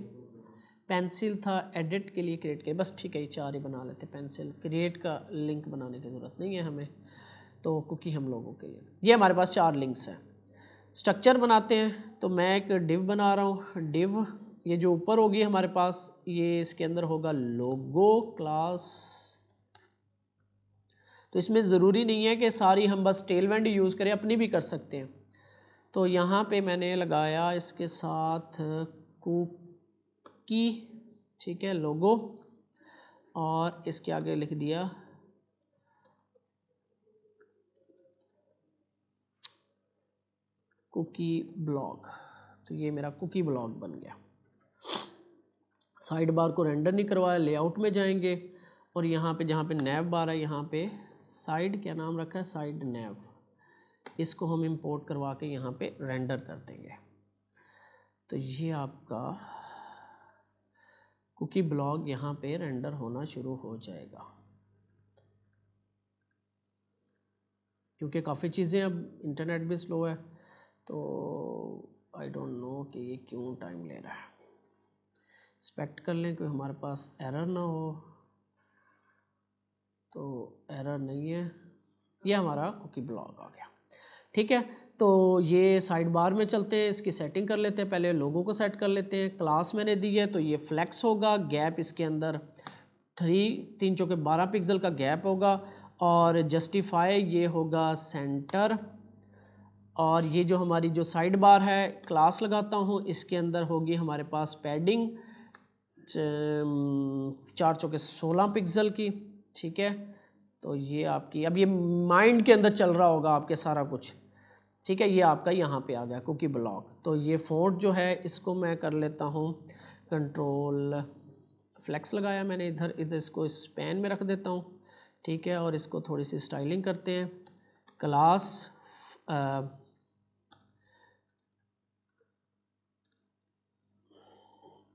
पेंसिल था एडिट के लिए, क्रिएट के, बस ठीक है, ये चार ही बना लेते, पेंसिल, क्रिएट का लिंक बनाने की ज़रूरत नहीं है हमें, तो कुकी हम लोगों के लिए, ये हमारे पास चार लिंक्स हैं। स्ट्रक्चर बनाते हैं, तो मैं एक डिव बना रहा हूँ, डिव, ये जो ऊपर होगी हमारे पास, ये इसके अंदर होगा लोगो क्लास, तो इसमें ज़रूरी नहीं है कि सारी हम बस टेलवेंड यूज़ करें, अपनी भी कर सकते हैं। तो यहाँ पे मैंने लगाया इसके साथ कुकी, ठीक है, लोगो, और इसके आगे लिख दिया कुकी ब्लॉग, तो ये मेरा कुकी ब्लॉग बन गया। साइड बार को रेंडर नहीं करवाया, लेआउट में जाएंगे, और यहाँ पे जहाँ पे नैव बार है, यहाँ पे साइड, क्या नाम रखा है, साइड नैव, इसको हम इंपोर्ट करवा के यहाँ पे रेंडर कर देंगे, तो ये आपका कुकी ब्लॉग यहाँ पे रेंडर होना शुरू हो जाएगा। क्योंकि काफ़ी चीज़ें अब इंटरनेट भी स्लो है, तो आई डोंट नो कि ये क्यों टाइम ले रहा है, इंस्पेक्ट कर लें कोई हमारे पास एरर ना हो, तो एरर नहीं है, ये हमारा कुकी ब्लॉग आ गया, ठीक है। तो ये साइड बार में चलते हैं, इसकी सेटिंग कर लेते हैं, पहले लोगों को सेट कर लेते हैं। क्लास मैंने दी है, तो ये फ्लेक्स होगा, गैप इसके अंदर 3 चौके 12 पिक्सल का गैप होगा, और जस्टिफाई ये होगा सेंटर, और ये जो हमारी जो साइड बार है, क्लास लगाता हूँ, इसके अंदर होगी हमारे पास पैडिंग 4 चौके 16 पिक्सल की, ठीक है। तो ये आपकी, अब ये माइंड के अंदर चल रहा होगा आपके सारा कुछ, ठीक है। ये आपका यहाँ पे आ गया कुकी ब्लॉक, तो ये फ़ॉन्ट जो है इसको मैं कर लेता हूँ कंट्रोल फ्लेक्स लगाया मैंने, इधर इसको इस पेन में रख देता हूँ, ठीक है, और इसको थोड़ी सी स्टाइलिंग करते हैं। क्लास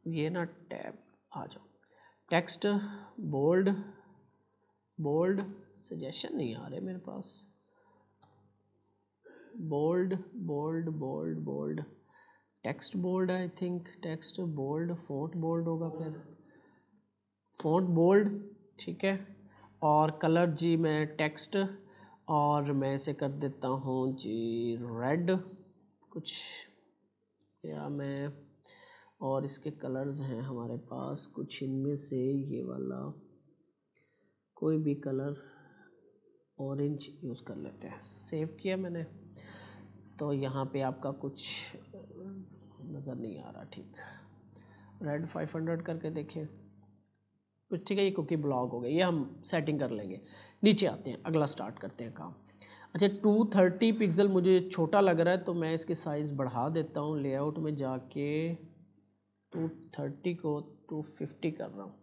ये ना टैब आ जाओ, टेक्स्ट बोल्ड, बोल्ड सजेशन नहीं आ रहे मेरे पास, bold bold bold bold text bold है, I think text bold, font bold होगा, फिर फ़ॉन्ट बोल्ड, ठीक है। और कलर जी मैं टेक्स्ट, और मैं इसे कर देता हूँ जी रेड कुछ, या मैं, और इसके कलर्स हैं हमारे पास कुछ, इनमें से ये वाला कोई भी कलर, ऑरेंज यूज़ कर लेते हैं। सेव किया मैंने, तो यहाँ पे आपका कुछ नज़र नहीं आ रहा, ठीक। रेड 500 करके देखें, ठीक है। ये कुकी ब्लॉक हो गया, ये हम सेटिंग कर लेंगे। नीचे आते हैं, अगला स्टार्ट करते हैं काम। अच्छा 230 पिक्सल मुझे छोटा लग रहा है, तो मैं इसकी साइज़ बढ़ा देता हूँ। लेआउट में जाके 230 को 250 कर रहा हूँ,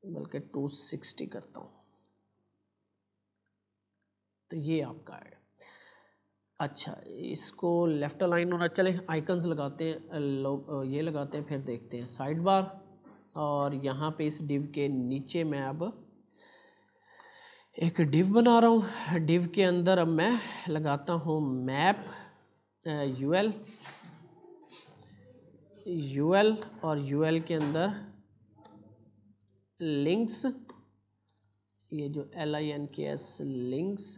बल्कि 260 करता हूँ, तो ये आपका है। अच्छा इसको लेफ्ट अलाइन होना, चले आइकन्स लगाते हैं, ये लगाते हैं, फिर देखते हैं साइड बार। और यहाँ पे इस डिव के नीचे मैं अब एक डिव बना रहा हूँ। डिव के अंदर अब मैं लगाता हूँ मैप यूएल, और यूएल के अंदर लिंक्स, ये जो LINKS लिंक्स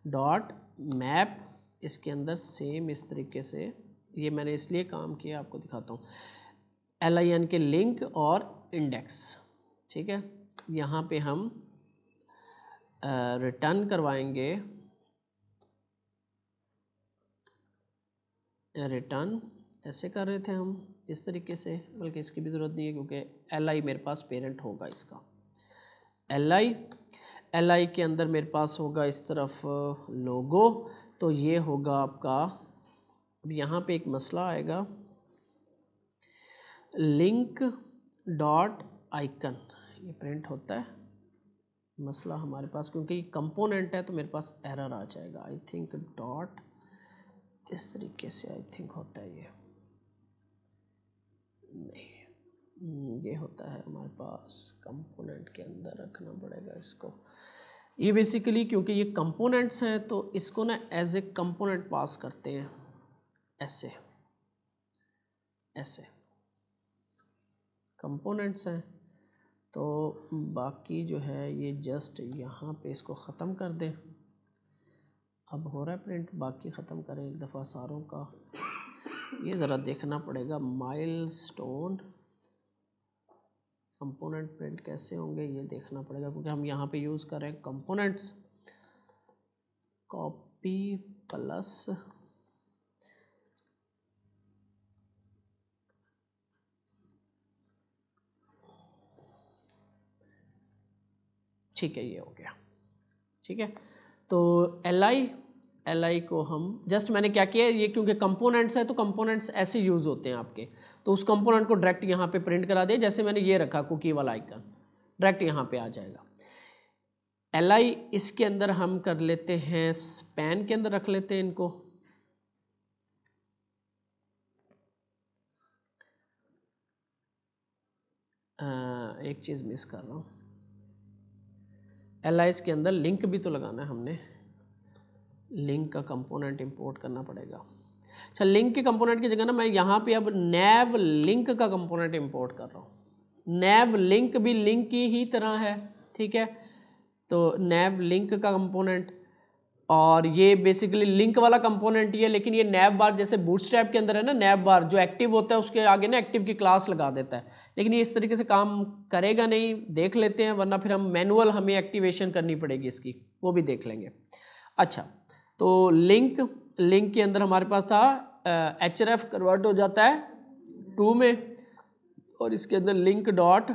डॉट मैप, इसके अंदर सेम इस तरीके से, ये मैंने इसलिए काम किया, आपको दिखाता हूँ। LIN के लिंक और इंडेक्स, ठीक है। यहाँ पे हम रिटर्न करवाएंगे, रिटर्न ऐसे कर रहे थे हम इस तरीके से, बल्कि इसकी भी ज़रूरत नहीं है क्योंकि LI मेरे पास पेरेंट होगा इसका। LI के अंदर मेरे पास होगा इस तरफ लोगो, तो ये होगा आपका, अब यहाँ पे एक मसला आएगा, लिंक डॉट आइकन, ये प्रिंट होता है मसला हमारे पास, क्योंकि ये कंपोनेंट है तो मेरे पास एरर आ जाएगा। आई थिंक डॉट इस तरीके से आई थिंक होता है, ये नहीं, ये होता है हमारे पास, कंपोनेंट के अंदर रखना पड़ेगा इसको। ये बेसिकली क्योंकि ये कंपोनेंट्स हैं तो इसको ना एज ए कंपोनेंट पास करते हैं, ऐसे ऐसे कंपोनेंट्स हैं। तो बाकी जो है ये जस्ट यहाँ पे इसको ख़त्म कर दें। अब हो रहा है प्रिंट, बाकी ख़त्म करें एक दफ़ा सारों का। ये ज़रा देखना पड़ेगा माइलस्टोन कंपोनेंट प्रिंट कैसे होंगे, ये देखना पड़ेगा, क्योंकि हम यहाँ पे यूज़ कर रहे हैं कंपोनेंट्स। कॉपी प्लस ठीक है, ये हो गया, ठीक है। तो LI को हम जस्ट मैंने क्या किया, ये क्योंकि कंपोनेंट्स है तो कंपोनेंट्स ऐसे यूज़ होते हैं आपके, तो उस कंपोनेंट को डायरेक्ट यहाँ पे प्रिंट करा दिया। जैसे मैंने ये रखा कुकी वाला आइकन, डायरेक्ट यहाँ पे आ जाएगा। LI इसके अंदर हम कर लेते हैं, स्पैन के अंदर रख लेते हैं इनको, एक चीज़ मिस कर रहा हूँ, LI के अंदर लिंक भी तो लगाना है हमने, लिंक का कंपोनेंट इंपोर्ट करना पड़ेगा। अच्छा लिंक के कंपोनेंट की जगह ना मैं यहाँ पे अब नैव लिंक का कंपोनेंट इंपोर्ट कर रहा हूँ। नैव लिंक भी लिंक की ही तरह है, ठीक है। तो नैव लिंक का कंपोनेंट, और ये बेसिकली लिंक वाला कंपोनेंट ही है, लेकिन ये नैव बार जैसे बूटस्ट्रैप के अंदर है ना, नैव बार जो एक्टिव होता है उसके आगे ना एक्टिव की क्लास लगा देता है, लेकिन ये इस तरीके से काम करेगा नहीं। देख लेते हैं, वरना फिर हम मैनुअल हमें एक्टिवेशन करनी पड़ेगी इसकी, वो भी देख लेंगे। अच्छा तो लिंक के अंदर हमारे पास था href कन्वर्ट हो जाता है 2 में, और इसके अंदर लिंक डॉट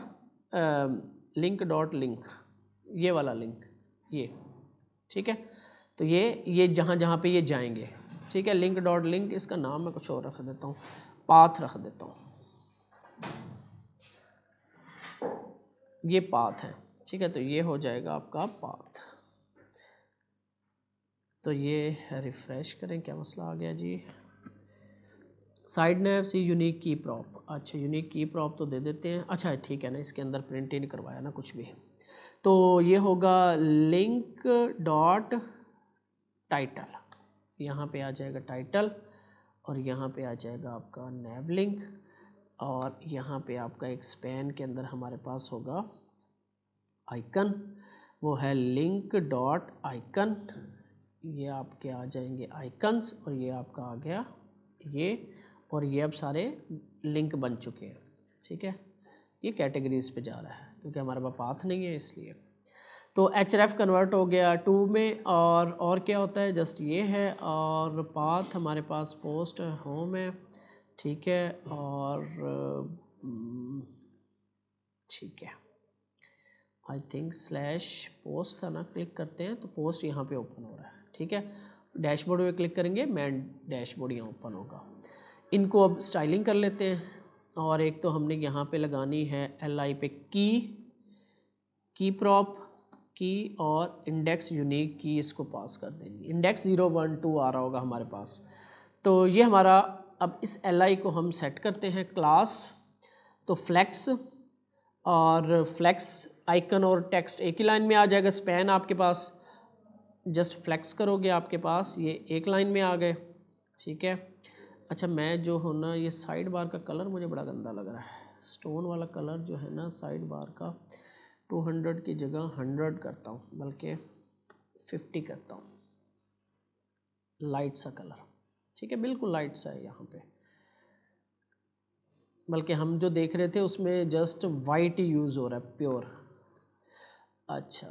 लिंक, ये वाला लिंक, ये ठीक है। तो ये जहाँ पे ये जाएंगे, ठीक है। लिंक डॉट लिंक, इसका नाम मैं कुछ और रख देता हूँ, पाथ रख देता हूँ, ये पाथ है, ठीक है। तो ये हो जाएगा आपका पाथ। तो ये रिफ्रेश करें, क्या मसला आ गया जी, साइड नैव सी यूनिक की प्रॉप। अच्छा यूनिक की प्रॉप तो दे देते हैं, अच्छा ठीक है ना, इसके अंदर प्रिंट ही नहीं करवाया ना कुछ भी। तो ये होगा लिंक डॉट टाइटल, यहाँ पे आ जाएगा टाइटल, और यहाँ पे आ जाएगा आपका nav लिंक, और यहाँ पे आपका एक स्पैन के अंदर हमारे पास होगा आइकन, वो है लिंक डॉट आइकन। ये आपके आ जाएंगे आइकन्स, और ये आपका आ गया ये, और ये अब सारे लिंक बन चुके हैं। ठीक है, ये कैटेगरीज पे जा रहा है क्योंकि हमारे पास पाथ नहीं है इसलिए। तो href कन्वर्ट हो गया 2 में, और क्या होता है, जस्ट ये है, और पाथ हमारे पास पोस्ट होम है। ठीक है, और ठीक है, आई थिंक स्लैश पोस्ट था ना, क्लिक करते हैं तो पोस्ट यहाँ पे ओपन हो रहा है। ठीक है, डैशबोर्ड पे क्लिक करेंगे, मैन डैशबोर्ड यहाँ ओपन होगा। इनको अब स्टाइलिंग कर लेते हैं, और एक तो हमने यहाँ पे लगानी है li पे की प्रॉप की, और इंडेक्स यूनिक की इसको पास कर देंगे। इंडेक्स 0 1 2 आ रहा होगा हमारे पास। तो ये हमारा, अब इस li को हम सेट करते हैं क्लास। तो फ्लेक्स, और फ्लेक्स आइकन और टेक्स्ट एक ही लाइन में आ जाएगा। स्पैन आपके पास जस्ट फ्लेक्स करोगे आपके पास ये एक लाइन में आ गए। ठीक है, अच्छा मैं जो हो ना, ये साइड बार का कलर मुझे बड़ा गंदा लग रहा है। स्टोन वाला कलर जो है ना साइड बार का, 200 की जगह 100 करता हूँ, बल्कि 50 करता हूँ, लाइट सा कलर। ठीक है, बिल्कुल लाइट सा है यहाँ पे, बल्कि हम जो देख रहे थे उसमें जस्ट वाइट ही यूज़ हो रहा है, प्योर। अच्छा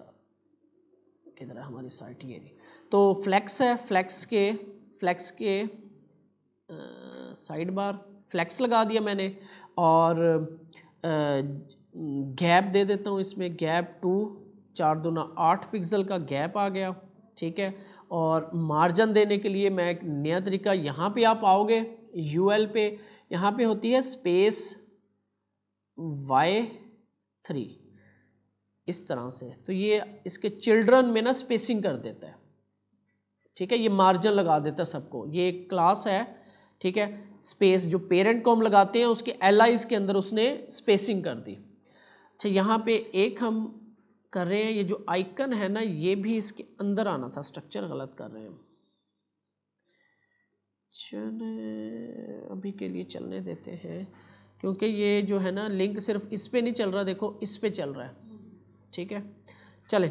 किधर है हमारी साइट, ये नहीं। तो फ्लेक्स है, फ्लेक्स के साइड बार फ्लेक्स लगा दिया मैंने, और गैप दे देता हूँ इसमें, गैप 2, 4 दूना 8 पिक्सल का गैप आ गया। ठीक है, और मार्जिन देने के लिए मैं एक नया तरीका, यहाँ पे आप आओगे UL पे, यहाँ पे होती है स्पेस Y3 इस तरह से, तो ये इसके चिल्ड्रन में ना स्पेसिंग कर देता है। ठीक है, ये मार्जिन लगा देता है सबको, ये एक क्लास है। ठीक है, स्पेस जो पेरेंट को हम लगाते हैं उसके एलाइज के अंदर उसने स्पेसिंग कर दी। अच्छा यहाँ पे एक हम कर रहे हैं, ये जो आइकन है ना ये भी इसके अंदर आना था, स्ट्रक्चर गलत कर रहे हैं। चले अभी के लिए चलने देते हैं, क्योंकि ये जो है ना लिंक सिर्फ इस पे नहीं चल रहा, देखो इस पे चल रहा है। ठीक है, चले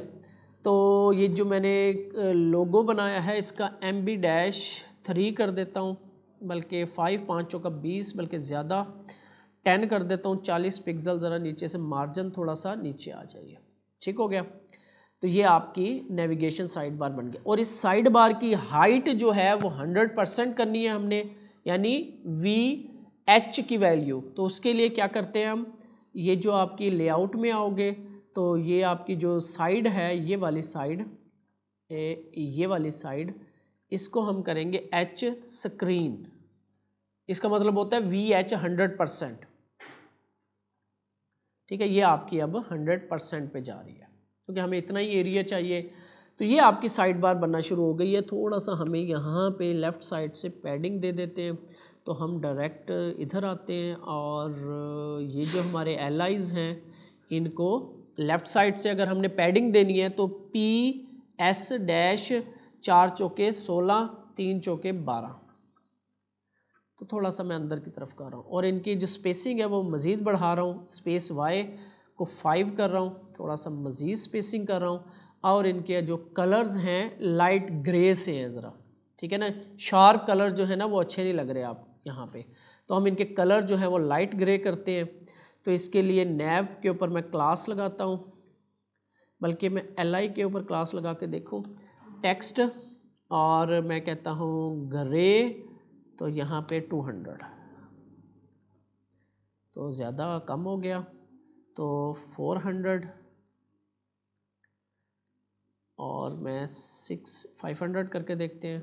तो ये जो मैंने लोगो बनाया है इसका MB-3 कर देता हूँ, बल्कि 5 5 का 20, बल्कि ज़्यादा 10 कर देता हूँ, 40 पिक्सल, ज़रा नीचे से मार्जिन थोड़ा सा नीचे आ जाइए। ठीक हो गया, तो ये आपकी नेविगेशन साइड बार बन गया। और इस साइड बार की हाइट जो है वो 100% करनी है हमने, यानी VH की वैल्यू। तो उसके लिए क्या करते हैं हम, ये जो आपकी लेआउट में आओगे तो ये आपकी जो साइड है ये वाली साइड, इसको हम करेंगे H स्क्रीन। इसका मतलब होता है VH 100%। ठीक है, ये आपकी अब 100% पे जा रही है, क्योंकि हमें इतना ही एरिया चाहिए। तो ये आपकी साइड बार बनना शुरू हो गई है। थोड़ा सा हमें यहाँ पे लेफ़्ट साइड से पैडिंग दे देते हैं, तो हम डायरेक्ट इधर आते हैं, और ये जो हमारे एलाइज हैं इनको लेफ़्ट साइड से अगर हमने पैडिंग देनी है तो PS- 4 चौके 16, 3 चौके 12। तो थोड़ा सा मैं अंदर की तरफ कर रहा हूँ, और इनकी जो स्पेसिंग है वो मज़ीद बढ़ा रहा हूँ। स्पेस Y को 5 कर रहा हूँ, थोड़ा सा मज़ीद स्पेसिंग कर रहा हूँ, और इनके जो कलर्स हैं लाइट ग्रे से हैं ज़रा। ठीक है ना, शार्प कलर जो है ना वो अच्छे नहीं लग रहे आप यहाँ पे, तो हम इनके कलर जो है वो लाइट ग्रे करते हैं। तो इसके लिए nav के ऊपर मैं क्लास लगाता हूँ, बल्कि मैं li के ऊपर क्लास लगा के देखूँ, टेक्स्ट, और मैं कहता हूँ ग्रे, तो यहाँ पे 200, तो ज़्यादा कम हो गया, तो 400, और मैं 500 करके देखते हैं।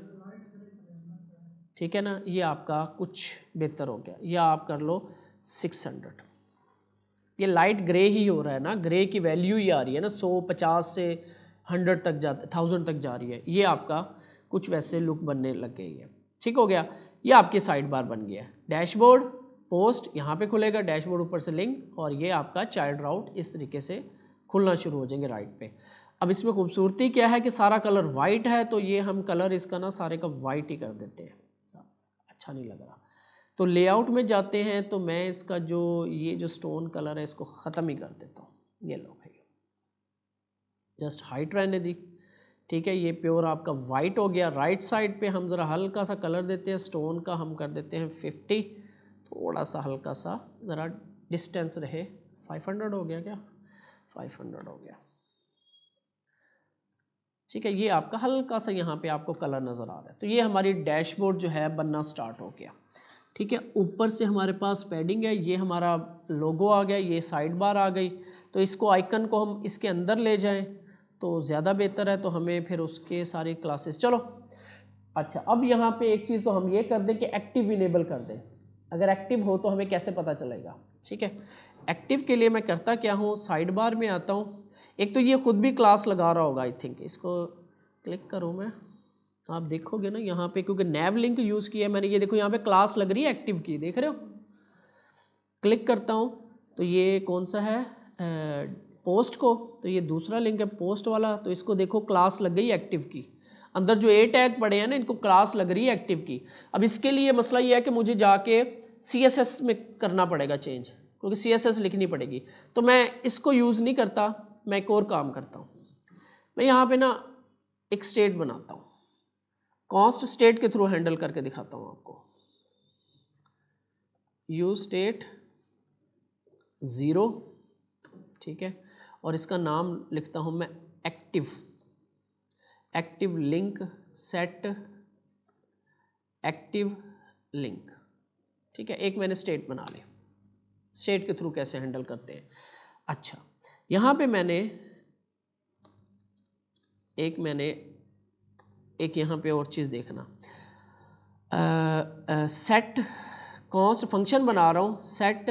ठीक है ना, ये आपका कुछ बेहतर हो गया, या आप कर लो 600। ये लाइट ग्रे ही हो रहा है ना, ग्रे की वैल्यू ही आ रही है ना, 150 से 100 तक जाते 1000 तक जा रही है, ये आपका कुछ वैसे लुक बनने लग गई है। ठीक हो गया, ये आपकी साइड बार बन गया। डैशबोर्ड पोस्ट यहाँ पे खुलेगा, डैशबोर्ड ऊपर से लिंक, और ये आपका चाइल्ड राउट इस तरीके से खुलना शुरू हो जाएंगे राइट पे। अब इसमें खूबसूरती क्या है कि सारा कलर वाइट है, तो ये हम कलर इसका ना सारे का वाइट ही कर देते हैं। अच्छा नहीं लग रहा। तो लेआउट में जाते हैं तो मैं इसका जो ये जो स्टोन कलर है इसको ख़त्म ही कर देता हूँ। ये लो भाई, जस्ट हाइट रहने दी, ठीक है। ये प्योर आपका वाइट हो गया। राइट साइड पे हम ज़रा हल्का सा कलर देते हैं, स्टोन का हम कर देते हैं 50, थोड़ा सा हल्का सा ज़रा डिस्टेंस रहे। 500 हो गया क्या? 500 हो गया, ठीक है। ये आपका हल्का सा यहाँ पे आपको कलर नज़र आ रहा है। तो ये हमारी डैशबोर्ड जो है बनना स्टार्ट हो गया, ठीक है। ऊपर से हमारे पास पैडिंग है, ये हमारा लोगो आ गया, ये साइड बार आ गई। तो इसको आइकन को हम इसके अंदर ले जाएं तो ज़्यादा बेहतर है, तो हमें फिर उसके सारी क्लासेस, चलो अच्छा। अब यहाँ पे एक चीज़ तो हम ये कर दें कि एक्टिव इनेबल कर दें। अगर एक्टिव हो तो हमें कैसे पता चलेगा, ठीक है। एक्टिव के लिए मैं करता क्या हूँ, साइड बार में आता हूँ। एक तो ये खुद भी क्लास लगा रहा होगा आई थिंक, इसको क्लिक करूँ मैं, आप देखोगे ना यहाँ पे, क्योंकि नैव लिंक यूज़ किया है मैंने। ये देखो यहाँ पे क्लास लग रही है एक्टिव की, देख रहे हो। क्लिक करता हूँ तो ये कौन सा है, पोस्ट को, तो ये दूसरा लिंक है पोस्ट वाला। तो इसको देखो क्लास लग गई एक्टिव की। अंदर जो ए टैग पड़े हैं ना, इनको क्लास लग रही है एक्टिव की। अब इसके लिए मसला ये है कि मुझे जाके CSS में करना पड़ेगा चेंज, क्योंकि CSS लिखनी पड़ेगी। तो मैं इसको यूज़ नहीं करता, मैं एक और काम करता हूँ। मैं यहाँ पे ना एक स्टेट बनाता हूँ, कॉन्स्ट स्टेट के थ्रू हैंडल करके दिखाता हूँ आपको। यूज स्टेट 0, ठीक है। और इसका नाम लिखता हूँ मैं active, active link set active link, ठीक है। एक मैंने स्टेट बना ली। स्टेट के थ्रू कैसे हैंडल करते हैं, अच्छा। यहाँ पे मैंने एक यहाँ पे और चीज़ देखना, सेट कॉन्स्ट फंक्शन बना रहा हूँ, सेट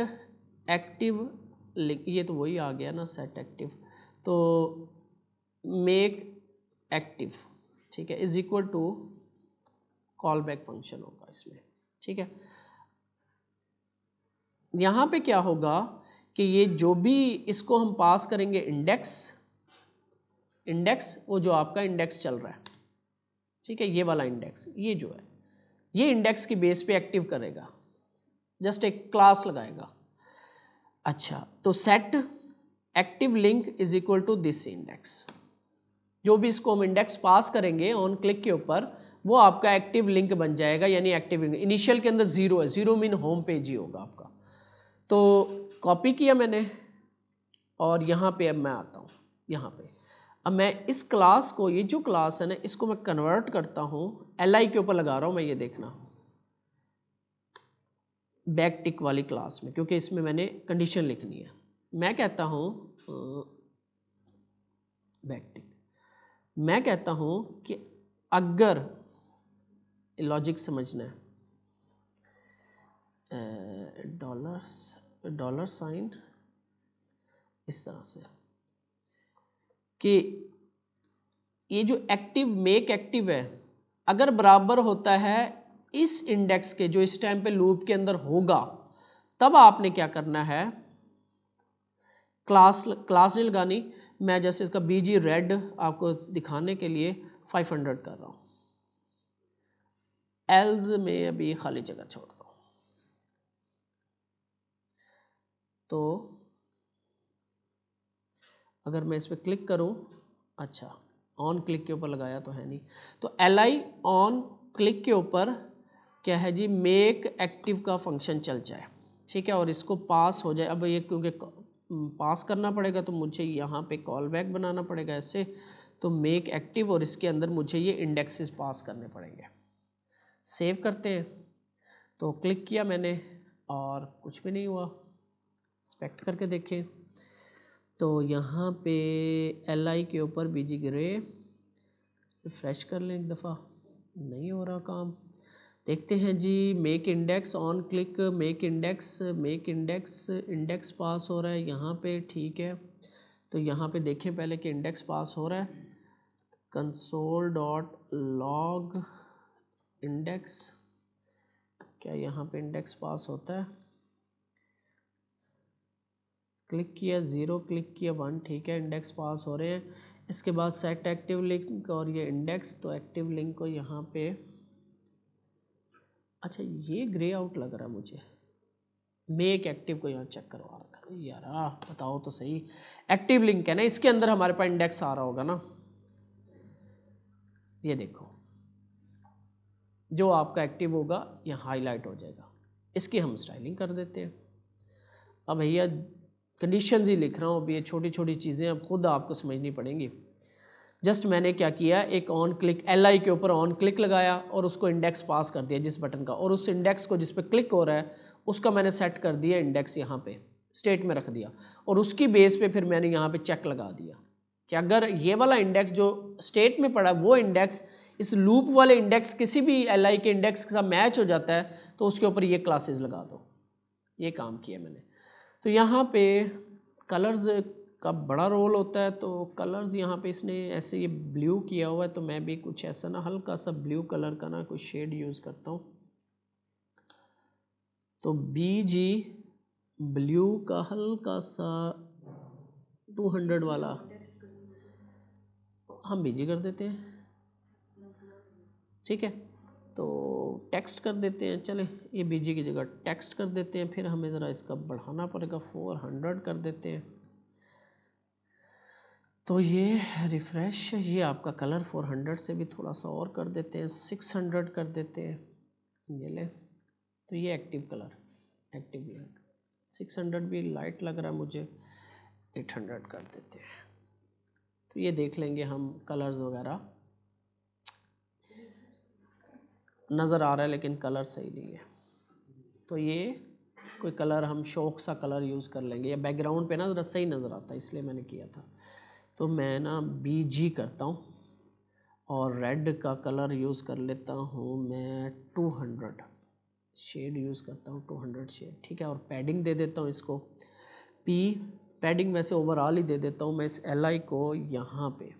एक्टिव लिंक, ये तो वही आ गया ना सेट एक्टिव। तो मेक एक्टिव, ठीक है, is equal to call back function होगा इसमें, ठीक है। यहाँ पे क्या होगा कि ये जो भी इसको हम पास करेंगे इंडेक्स, वो जो आपका इंडेक्स चल रहा है, ठीक है, ये वाला इंडेक्स, ये जो है ये इंडेक्स की बेस पे एक्टिव करेगा, जस्ट एक क्लास लगाएगा। अच्छा, तो set active link is equal to this index, जो भी इसको हम इंडेक्स पास करेंगे ऑन क्लिक के ऊपर, वो आपका एक्टिव लिंक बन जाएगा। यानी एक्टिव लिंक इनिशियल के अंदर 0 है, 0 मीन होम पेज ही होगा आपका। तो कॉपी किया मैंने और यहाँ पे अब मैं आता हूँ, यहाँ पे अब मैं इस क्लास को, ये जो क्लास है ना, इसको मैं कन्वर्ट करता हूँ li के ऊपर लगा रहा हूँ मैं, ये देखना बैक टिक वाली क्लास में, क्योंकि इसमें मैंने कंडीशन लिखनी है। मैं कहता हूँ बैक टिक, मैं कहता हूँ कि अगर लॉजिक समझना है, डॉलर साइन इस तरह से कि ये जो एक्टिव मेक एक्टिव है अगर बराबर होता है इस इंडेक्स के जो इस टाइम पे लूप के अंदर होगा, तब आपने क्या करना है, क्लास नहीं लगानी। मैं जैसे इसका BG रेड आपको दिखाने के लिए 500 कर रहा हूं, एल्स में अभी खाली जगह छोड़ता हूं। तो अगर मैं इस पर क्लिक करूं, अच्छा ऑन क्लिक के ऊपर लगाया तो है नहीं, तो li ऑन क्लिक के ऊपर क्या है जी, मेक एक्टिव का फंक्शन चल जाए, ठीक है, और इसको पास हो जाए। अब ये क्योंकि पास करना पड़ेगा तो मुझे यहाँ पे कॉल बैक बनाना पड़ेगा ऐसे, तो मेक एक्टिव और इसके अंदर मुझे ये इंडेक्सेस पास करने पड़ेंगे। सेव करते हैं, तो क्लिक किया मैंने और कुछ भी नहीं हुआ। इंस्पेक्ट करके देखें तो यहाँ पे li के ऊपर BG ग्रे, रिफ्रेश कर लें एक दफ़ा, नहीं हो रहा काम। देखते हैं जी, make index on click, make index, index pass हो रहा है यहाँ पे, ठीक है। तो यहाँ पे देखें पहले कि इंडेक्स पास हो रहा है, console.log इंडेक्स, क्या यहाँ पे इंडेक्स पास होता है? क्लिक किया 0, क्लिक किया 1, ठीक है, इंडेक्स पास हो रहे हैं। इसके बाद सेट एक्टिव लिंक और ये इंडेक्स, तो एक्टिव लिंक को यहाँ पे अच्छा ये ग्रे आउट लग रहा है मुझे, मेक एक्टिव को यहाँ चेक करवा रखा है यार, बताओ तो सही। एक्टिव लिंक है ना, इसके अंदर हमारे पास इंडेक्स आ रहा होगा ना, ये देखो जो आपका एक्टिव होगा यहाँ हाईलाइट हो जाएगा। इसकी हम स्टाइलिंग कर देते हैं। अब भैया कंडीशंस ही लिख रहा हूँ, अब ये छोटी छोटी चीज़ें अब खुद आपको समझनी पड़ेंगी। जस्ट मैंने क्या किया, एक ऑन क्लिक LI के ऊपर ऑन क्लिक लगाया और उसको इंडेक्स पास कर दिया जिस बटन का, और उस इंडेक्स को जिस पे क्लिक हो रहा है उसका मैंने सेट कर दिया इंडेक्स, यहाँ पे स्टेट में रख दिया, और उसकी बेस पे फिर मैंने यहाँ पे चेक लगा दिया कि अगर ये वाला इंडेक्स जो स्टेट में पड़ा वो इंडेक्स इस लूप वाले इंडेक्स किसी भी LI के इंडेक्स के साथ मैच हो जाता है तो उसके ऊपर ये क्लासेस लगा दो। ये काम किया मैंने। तो यहाँ पे कलर्स का बड़ा रोल होता है, तो कलर्स यहाँ पे इसने ऐसे ये ब्लू किया हुआ है, तो मैं भी कुछ ऐसा ना हल्का सा ब्लू कलर का ना कुछ शेड यूज़ करता हूँ। तो BG ब्लू का हल्का सा 200 वाला हम BG कर देते हैं, ठीक है। तो टेक्स्ट कर देते हैं, चले ये BG की जगह टेक्स्ट कर देते हैं। फिर हमें ज़रा इसका बढ़ाना पड़ेगा, 400 कर देते हैं। तो ये रिफ़्रेश, ये आपका कलर 400 से भी थोड़ा सा और कर देते हैं, 600 कर देते हैं, ये ले। तो ये एक्टिव कलर, एक्टिव ब्लैक 600 भी लाइट लग रहा है मुझे, 800 कर देते हैं। तो ये देख लेंगे हम कलर्स वगैरह, नज़र आ रहा है लेकिन कलर सही नहीं है। तो ये कोई कलर हम शौक सा कलर यूज़ कर लेंगे, या बैकग्राउंड पे ना ज़रा सही नज़र आता है इसलिए मैंने किया था। तो मैं ना BG करता हूँ और रेड का कलर यूज़ कर लेता हूँ मैं 200 शेड यूज़ करता हूँ, 200 शेड, ठीक है। और पैडिंग दे देता हूँ इसको P, पैडिंग वैसे ओवरऑल ही दे देता हूँ मैं इस LI को यहाँ पे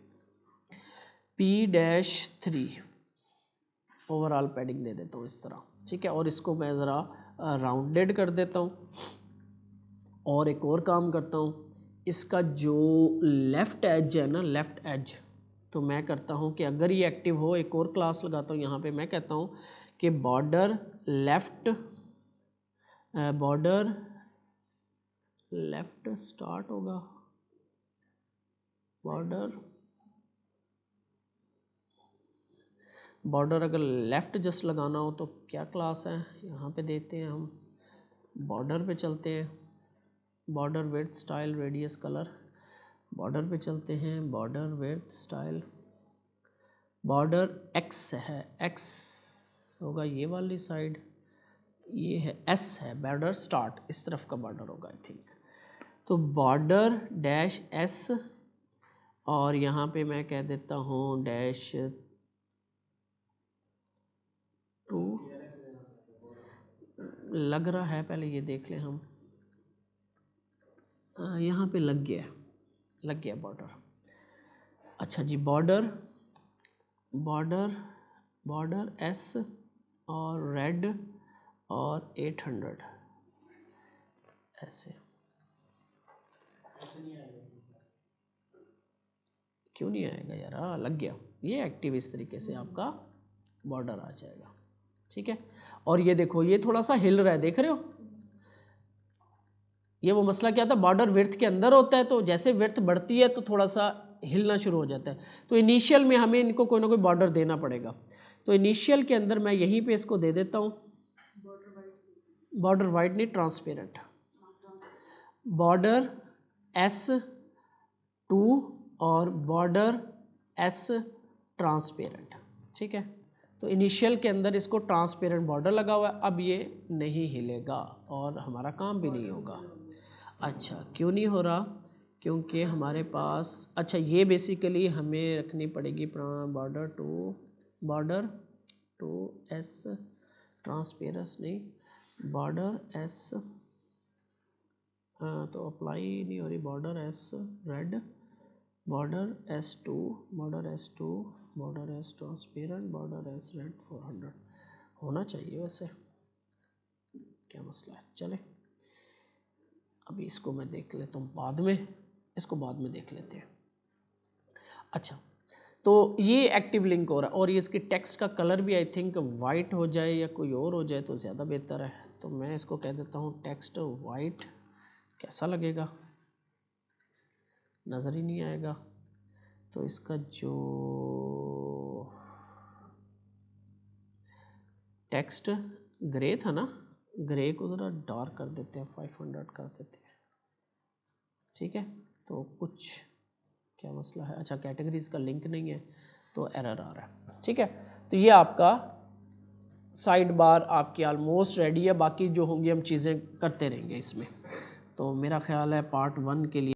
P-3 ओवरऑल पैडिंग दे देता हूँ इस तरह, ठीक है। और इसको मैं ज़रा राउंडेड कर देता हूँ। और एक और काम करता हूँ, इसका जो लेफ़्ट एज है ना, लेफ़्ट एज, तो मैं करता हूँ कि अगर ये एक्टिव हो, एक और क्लास लगाता हूँ यहाँ पे, मैं कहता हूँ कि बॉर्डर लेफ़्ट स्टार्ट होगा, बॉर्डर अगर लेफ़्ट जस्ट लगाना हो तो क्या क्लास है, यहाँ पे देते हैं हम, बॉर्डर पे चलते हैं, border width style radius colour, border पे चलते हैं, border width style, border X है, X होगा ये वाली साइड, ये है S है, बॉर्डर स्टार्ट इस तरफ का बॉर्डर होगा आई थिंक। तो बॉर्डर -S और यहाँ पे मैं कह देता हूँ -2 लग रहा है, पहले ये देख लें हम, यहाँ पे लग गया बॉर्डर। अच्छा जी, बॉर्डर S और रेड और 800 ऐसे। क्यों नहीं आएगा यार, लग गया, ये एक्टिव इस तरीके से आपका बॉर्डर आ जाएगा, ठीक है। और ये देखो ये थोड़ा सा हिल रहा है, देख रहे हो, ये वो मसला क्या था, बॉर्डर विड्थ के अंदर होता है, तो जैसे विड्थ बढ़ती है तो थोड़ा सा हिलना शुरू हो जाता है। तो इनिशियल में हमें इनको कोई ना कोई बॉर्डर देना पड़ेगा। तो इनिशियल के अंदर मैं यहीं पे इसको दे देता हूँ, बॉर्डर वाइड नहीं, ट्रांसपेरेंट, बॉर्डर S2 और बॉर्डर S ट्रांसपेरेंट, ठीक है। तो इनिशियल के अंदर इसको ट्रांसपेरेंट बॉर्डर लगा हुआ है, अब ये नहीं हिलेगा और हमारा काम भी नहीं होगा। अच्छा क्यों नहीं हो रहा, क्योंकि हमारे पास, अच्छा ये बेसिकली हमें रखनी पड़ेगी बॉर्डर टू S ट्रांसपेरेंस नहीं, बॉर्डर S, तो अप्लाई नहीं हो रही, border S red, border S2, border S transparent, border S red 400 होना चाहिए वैसे, क्या मसला है। चले अभी इसको मैं देख लेता हूँ बाद में, इसको बाद में देख लेते हैं। अच्छा तो ये एक्टिव लिंक हो रहा है, और ये इसके टेक्स्ट का कलर भी आई थिंक वाइट हो जाए या कोई और हो जाए तो ज़्यादा बेहतर है। तो मैं इसको कह देता हूँ टेक्स्ट वाइट। कैसा लगेगा, नज़र ही नहीं आएगा। तो इसका जो टेक्स्ट ग्रे था ना, ग्रे को ज़रा डार्क कर देते हैं, 500 कर देते हैं, ठीक है। तो कुछ क्या मसला है, अच्छा कैटेगरीज का लिंक नहीं है तो एरर आ रहा है, ठीक है। तो ये आपका साइड बार आपकी ऑलमोस्ट रेडी है, बाकी जो होंगी हम चीज़ें करते रहेंगे इसमें। तो मेरा ख्याल है पार्ट 1 के लिए